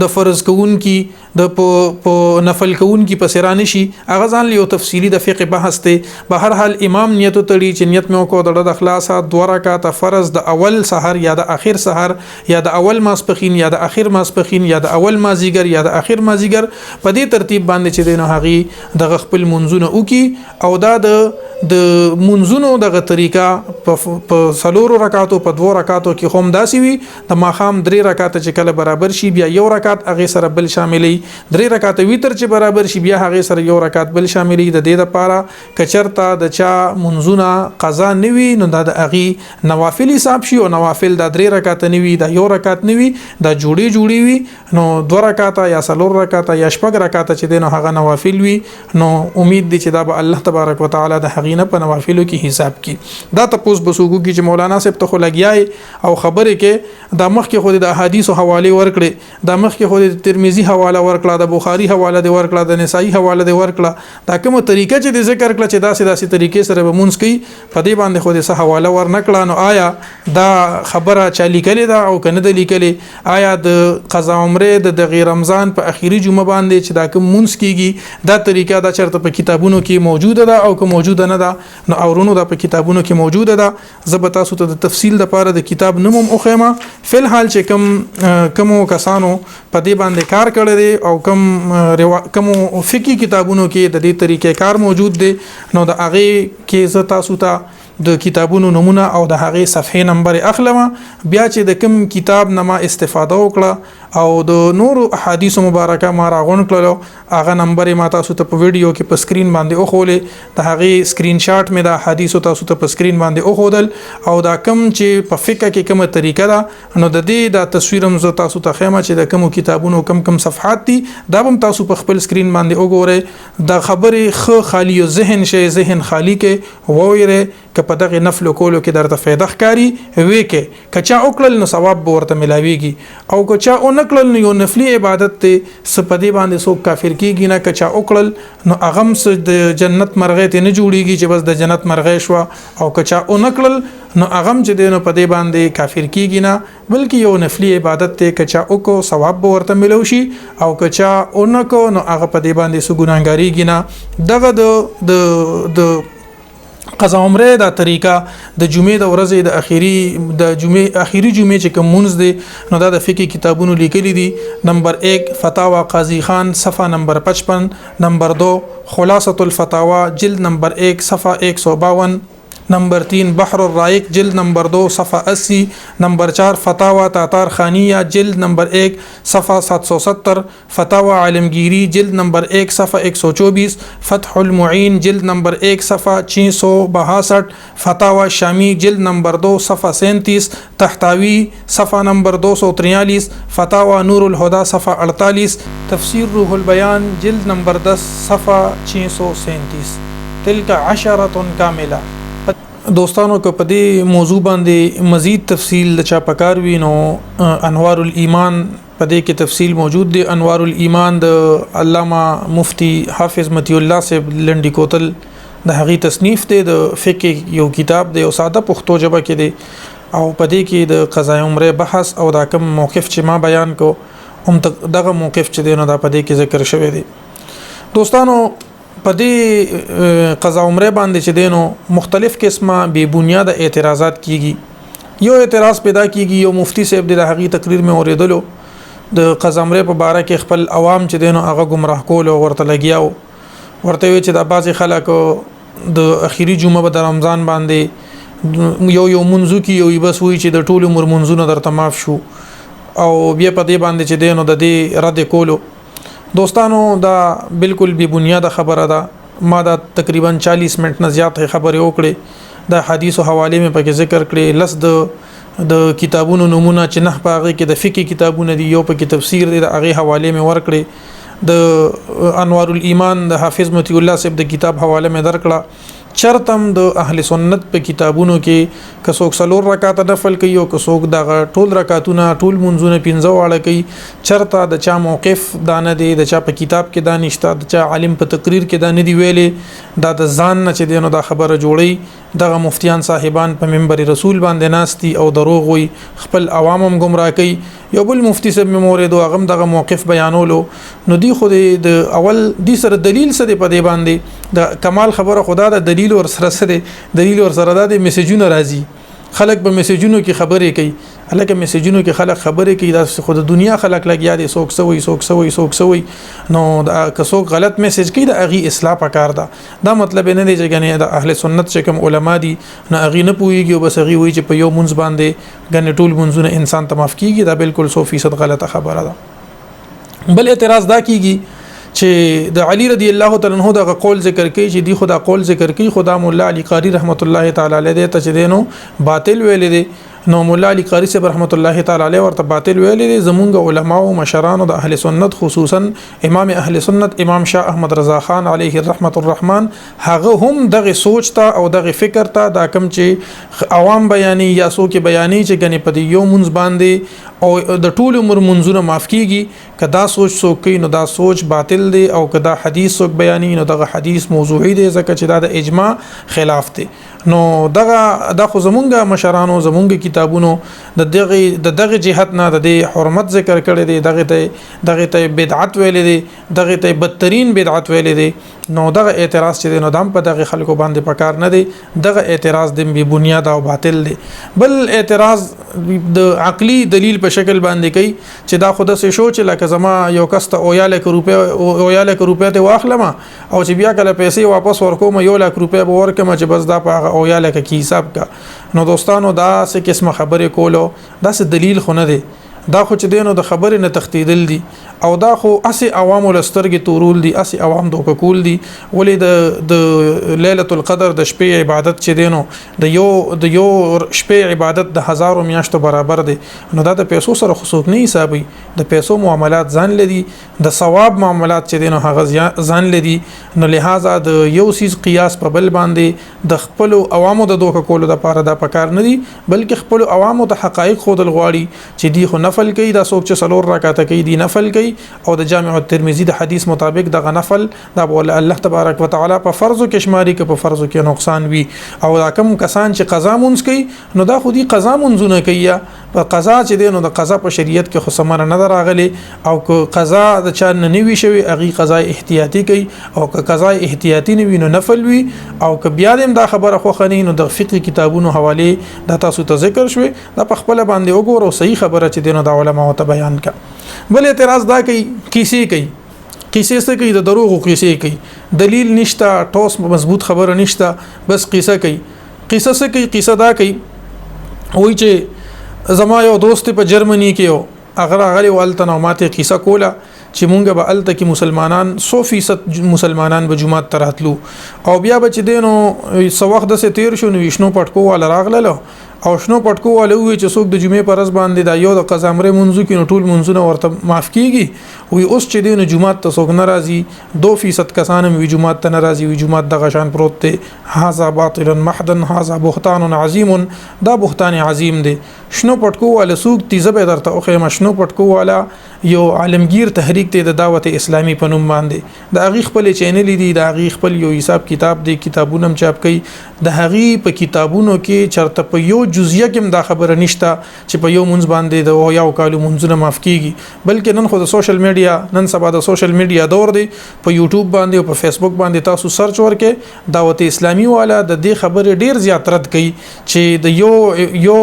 د فرض کوون کې د په نفل کوون کې پسرانه شي هغه ځان له تفصیلی د فقه بحث ته به هر حال امام نیت تړي چې نیت مې وکړه د اخلاص 2 رکعات فرض د اول سحر یا د اخر سحر یا د اول ماسپخین یا د اخر ماسپخین یا د اول مازیګر یا د اخر مازیګر په دې ترتیب باندې چې دینه هغه د خپل منځونه وکي او دا د منځونو دغه طریقه په سلور رکعاتو په 2 رکعاتو کې هم داسي وي د ماخام 3 رکعات چې کله برابر شي بیا یو رکعت هغه سره بل شاملې 3 رکعات ویتر چې برابر شي بیا هغه سره یو رکعت بل شاملې د دې لپاره کچرتا د چا منځونه قضا نوي نو د اغي نوافل حساب شي او نوافل د 3 رکعات نیوي د 1 رکعات نیوي د جوړي وي نو 2 رکعات یا 3 رکعات یا 6 رکعات چې دینو هغه نوافل وي نو امید دي چې دا به الله تبارک وتعالى د حقینه په نوافلو کې حساب کی دا تاسو بسوګو کې چې مولانا صاحب ته خو لګیای او خبره کې د مخ کې خو د احادیث حواله ورکړي د مخ کې خو د ترمذی حواله ورکړه د بخاری حواله دی ورکړه د نسائی حواله دی ورکړه دا کومه طریقه چې د ذکر کړه چې داسې طریقې سره به مونږ کوي په دې باندې خو د صح حواله ورنکړه نو آیا دا خبره چا لیکلې ده او کنه د لیکلې آیا د قضا عمره د غیر رمضان په اخیری جمعه باندې چې دا کوم مونږ کیږي دا طریقه دا چرته په کتابونو کې موجوده ده او که موجوده نه ده نو اورونو دا په کتابونو کې موجوده ده زه به تاسو ته د تفصیل لپاره د کتاب نوم او خیمه فل حال چې کوم کسانو په دې باندې کار کړی دی او کوم فقہی کتابونو کې د دې طریقې کار موجود دی نو د هغه کې زه تاسو ته د کتابونو نمونه او د هغه صفحه نمبر اخلمه بیا چې د کوم کتاب نه ما استفاده وکړه او د نور احادیث مبارکه ما راغون کړلو هغه نمبر ما تاسو ته په ویډیو کې په سکرین باندې اوخولې د هغه سکرین شاټ مې د احادیث تاسو ته په سکرین باندې اوخودل او دا کوم چې په فقہ کې کومه طریقه ده نو د دې د تصویرم زه تاسو ته خیمه چې د کوم کتابونو کم صفحات دي دا هم تاسو په خپل سکرین باندې وګورئ د خبرې خو خالی ذهن شي ذهن خالی کې وویره ک په دغه نفل کولو کې درته فایده ښکاری وی کې کچا اوکل نو ثواب به ورته ملاويږي او کچا اونکل نو یو نفلی عبادت ته سپدی باندې سو کافر کیږي نه کچا اوکل نو اغم س د جنت مرغه ته نه جوړیږي چې بس د جنت مرغه شو او کچا اونکل نو اغم چې دینو په دې باندې کافر کیږي نه بلکې یو نفلی عبادت ته کچا اوکو ثواب به ورته ملوشي او کچا اونکو نو هغه په دې باندې سو ګناګاریږي نه دغه د قضا عمره دا طریقه د جمعې د ورځې د اخیری جمعې چې کوم منځ دی نو دا د فقہی کتابونو لیکلي دي نمبر 1 فتاوا قاضی خان صفحه نمبر 55 نمبر 2 خلاصه الفتاوا جلد نمبر 1 صفحه 152 نمبر 3 بحر الرائق جلد نمبر 2 صفحه 80 نمبر 4 فتاوا تاتار خانیہ جلد نمبر 1 صفحه 770 فتاوا عالمگیری جلد نمبر 1 صفحه 124 فتح المعین جلد نمبر 1 صفحه 662 فتاوا شامی جلد نمبر 2 صفحه 37 تحتاوی صفحه نمبر 243 فتاوا نور الهدى صفحه 48 تفسیر روح البیان جلد نمبر 10 صفحه 637 تلك 10 کامله دوستانو که په دې موضوع باندې مزید تفصیل د چا پکار وي نو انوار الایمان په دې کې تفصیل موجود دی انوار الایمان د علامه مفتی حافظ متی الله صاحب لنډی کوتل د هغې تصنیف دی د فقہ یو کتاب دی او ساده پښتو ژبه کې دی او په دې کې د قضا عمره بحث او دا کوم موقف چې ما بیان کو هم دغه موقف چې دی نو دا په دې کې ذکر شوی دی دوستانو په دې قضا عمره باندې چې دینو مختلف قسمه بے بنیاد اعتراضات کیږي یو اعتراض پیدا کیږي یو مفتی صاحب د هغې تقریر مې اوریدلو د قضا عمره په باره کې خپل عوام چې دینو هغه گمراه کول او ورته لګیاو ورته وی چې د بعضی خلکو د اخیری جمعه د رمضان باندې یو منځو کې یو بس وی چې د ټولو عمر منځونه درته معاف شو او بیا په دې باندې چې دینو د دې رد کولو دوستانو دا بالکل بی بنیاد خبره ده ما دا تقریبا 40 منټ نه زیات خبرې وکړې د حدیث او حواله مې پکې ذکر کړې لس د کتابونو نمونه چې نه پاغه کې د فقہی کتابونه دي یو پکې تفسیر دی د هغه حواله مې ورکړې د انوار الایمان د حافظ متی الله صاحب د کتاب حواله مې درکړه چرتم د اهل سنت په کتابونو کې کڅوک سلور رکعات نفل کوي او کڅوک دغه ټول رکعاتونه ټول منځونه 15 واړه کوي چرته د چا موقف دانه دی د چا په کتاب کې دانشته د چا عالم په تقریر کې دانه دی ویلې دا د ځان نه چې دینو دا خبره جوړي دغه مفتیان صاحبان په منبر رسول باندې ناستي او دروغ وي خپل عوامم گمراه کوي یو بل مفتی صاحب مورید او هغه دغه موقف بیانولو نو دی خو د اول دی سره دلیل څه دی په دی باندې د کمال خبره خدا د دلیل ور سره سره دلیل ور سره د میسجونه راځي خلک په میسجونو کې خبرې کوي الکه میسجونو کې خلک خبرې کوي د خود دنیا خلک لګیا دي سوک سوي نو د کڅوک غلط میسج کوي د اغي اصلاح پکار دا مطلب نه دی چې غنی د اهل سنت چې کوم علما دي نه اغي نه پويږي او بس اغي وایي چې په یو منځ باندې غنی ټول منځونه انسان ته معاف کیږي دا بالکل 100% غلطه خبره ده بل اعتراض دا کیږي چې د علي رضی الله تعالی عنہ دا قول ذکر کوي چې دی خدا قول ذکر کوي خدا مولا علی قاری رحمت الله تعالی علیه ته چې دینو باطل ویل دي نو مولا علی قاری صاحب رحمت الله تعالی علیه ورته باطل ویل دي زمونږ علما او مشران د اهل سنت خصوصا امام اهل سنت امام شاه احمد رضا خان علیه رحمت الرحمن هغه هم دغه سوچ ته او دغه فکر ته دا کم چې عوام بیانې یا سو کې بیانې چې غنی په یو منځ باندې او د ټول عمر منځونه معاف کیږي کدا سوچ څوک نو دا سوچ باطل دی او کدا حدیث څوک بیانې نو دغه حدیث موضوعي دی ځکه چې دا د اجماع خلاف دی نو دغه خو زمونږ مشرانو زمونږ کتابونو د دغه جهت نه د حرمت ذکر کړي دي دغه ته بدعت ویل دي دغه ته بدترین بدعت ویل دي نو دغه اعتراض چې نو دام په دغه خلکو باندې پکار نه دي دغه اعتراض د بی بنیاد او باطل دي بل اعتراض د عقلی دلیل په شکل باندې کوي چې دا خود سه شو چې لکه زما یو کس ته اویا لک روپیا ته واخلم او چې بیا کله پیسې واپس ورکوم یو لک روپیا به ورکم چې بس دا په اویا لک کی حساب کا نو دوستانو دا څه قسمه خبره کولو دا څه دلیل خو نه دی دا خو چې دینو د خبرې نه تختیدل دي او دا خو اسی عوام ولسترګي تورول دي اسی عوام دوک کول دي ولې د ليله القدر د شپې عبادت چې دینو د یو شپې عبادت د هزارو میاشتو برابر دي نو دا د پیسو سره خصوص نه حسابي د پیسو معاملات ځان لدی د ثواب معاملات چې دینو هغه ځان لدی نو لہذا د یو سیس قیاس په بل باندې د خپل عوامو د دوک کولو د پاره دا پکار نه دي بلکې خپل عوامو ته حقایق خود الغواړي چې دی خو نفل کوي دا څوک چې سلور رکعات کوي دی نفل کوي او د جامع الترمذی د حدیث مطابق د نفل دا بول الله تبارک وتعالى په فرض کې شماري کې په فرض کې نقصان وي او دا کم کسان چې قضا مونږ کوي نو دا خودي قضا مونږونه کوي په قضا چې دینو د قضا په شریعت کې خو سمره نه راغلي او قضا د چا نه نیوي شوی اغي قضا احتیاطي کوي او قضا احتیاطي نه وي نو نفل وي او که بیا دیم دا خبره خو خني نو د فقه کتابونو حواله د تاسو ته ذکر شوی دا په خپل باندې وګورو صحیح خبره چې دینو د علماء ته بیان کا بل اعتراض دا کوي کیسې څه کوي د دروغ کیسې کوي دلیل نشته ټوس مضبوط خبره نشته بس قصه کوي قصه څه کوي قصه دا کوي وای چې زما یو دوست په جرمني کې یو اغه والته نو ماته قصه کوله چې مونږ به الته کې مسلمانان 100% مسلمانان به جمعه تراتلو او بیا به چې دینو سو وخت د تیر شو نو وښنو پټکو ول راغله او شنو پټکو ول وی چې څوک د جمعې پر ورځ باندې دا یو د قزامره منځو کې نو ټول منځونه ورته معاف کیږي وی اوس چې دینو جمعه ته څوک ناراضي 2% کسانم وی جمعه ته ناراضي وی جمعه د غشان پروت ته هاذا باطل محض هاذا بهتان عظیم دا بهتان عظیم دی شنو پټکو ول څوک تیزه درته او خې مشنو پټکو والا یو عالمگیر تحریک ته د دعوت اسلامی په نوم باندې د اغي خپل چینل دي د اغي خپل یو حساب کتاب دی کتابونه چاپ کوي د هغي په کتابونو کې چرته په یو جزئیه کې دا خبره نشته چې په یو منځ باندې د یو کالو منځونه معاف کیږي بلکې نن خو د سوشل میډیا نن سبا د سوشل میډیا دور دی په یوټیوب باندې او په فیسبوک باندې تاسو سرچ ورکې دعوت اسلامی والا د دې خبره ډیر زیات رد کوي چې د یو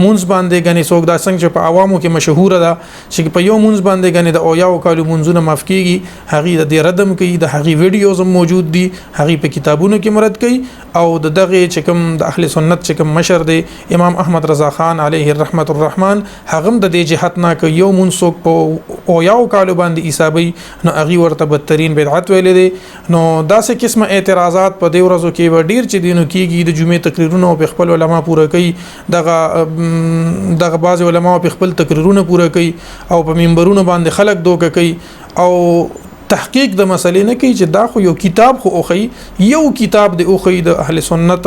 منځ باندې غني څوک دا څنګه چې په عوامو کې مشهور ده چې په یو منځ باندې غني د او یو کالو منځونه معاف کیږي هغه د دې ردم کوي د هغه ویډیوز موجود دي هغه په کتابونو کې مراد کوي او د دغه چې کوم د اهل سنت چې کوم مشر دی امام احمد رضا خان علیه رحمت الرحمن هغه د دې جهت نه ک یو منسوک په او یو کالو باندې حسابي نو هغه ورته بدترین بدعت ویل دي نو داسې قسمه اعتراضات په دې ورځو کې ډیر چې دینو کېږي د جمعې تقریرونه په خپل علما پوره کوي دغه بعض علما په خپل تقریرونه پوره کوي او په منبرونو باندې خلک دوک کوي او تحقیق د مسلې نه کوي چې دا خو یو کتاب خو اوخی یو کتاب د اوخی د اهل سنت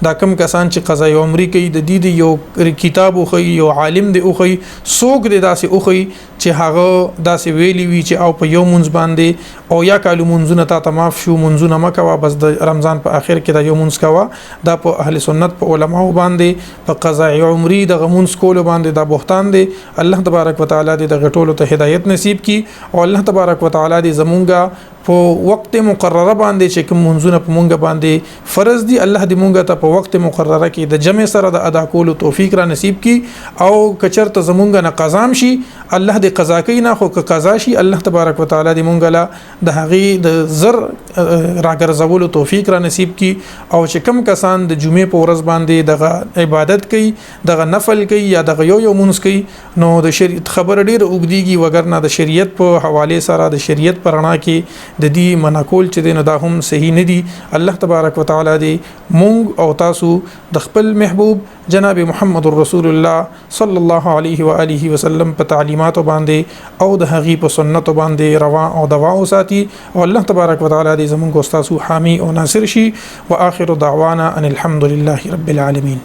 دا کم کسان چې قضا عمری کوي د دې یو کتاب اوخی یو عالم د اوخی سوق د داسې اوخی چې هغه داسې ویلی وی چې او په یو منځ باندې او یا کالو منځونه تا تماف شو منځونه مکوا بس د رمضان په اخر کې دا یو منځ کوا دا په اهل سنت په علماو باندې په قضا عمری د غمونس کول باندې دا بهتان دی الله تبارک وتعالى دې د غټولو ته هدایت نصیب کړي او الله تبارک وتعالى دې زمونږه په وخت مقرره باندې چې کوم منځونه په مونږ باندې فرض دي الله دې مونږ ته په وخت مقرره کې د جمع سره د ادا کولو توفیق را نصیب کړي او کچرته زمونږ نه قضام شي الله دې قضا کوي نه خو که قضا شي الله تبارک وتعالى دې مونږ له د هغې د زر راګرځولو توفیق را نصیب کړي او چې کوم کسان د جمعې په ورځ باندې دغه عبادت کوي دغه نفل کوي یا دغه یو مونږ کوي نو د شریعت خبر ډیر اوږدیږي وګرنه د شریعت په حواله سره د شریعت پرانا کې د دې مناکول چې دین دا هم صحیح نه دي الله تبارک وتعالى دې مونږ او تاسو د خپل محبوب جناب محمد رسول الله صلی الله علیه و آله وسلم په تعلیمات باندې او د هغې په سنت باندې روا او دوا وساتي او الله تبارک وتعالى دې زمونږ او تاسو حامی او ناصر شي واخر دعوانا ان الحمد لله رب العالمین.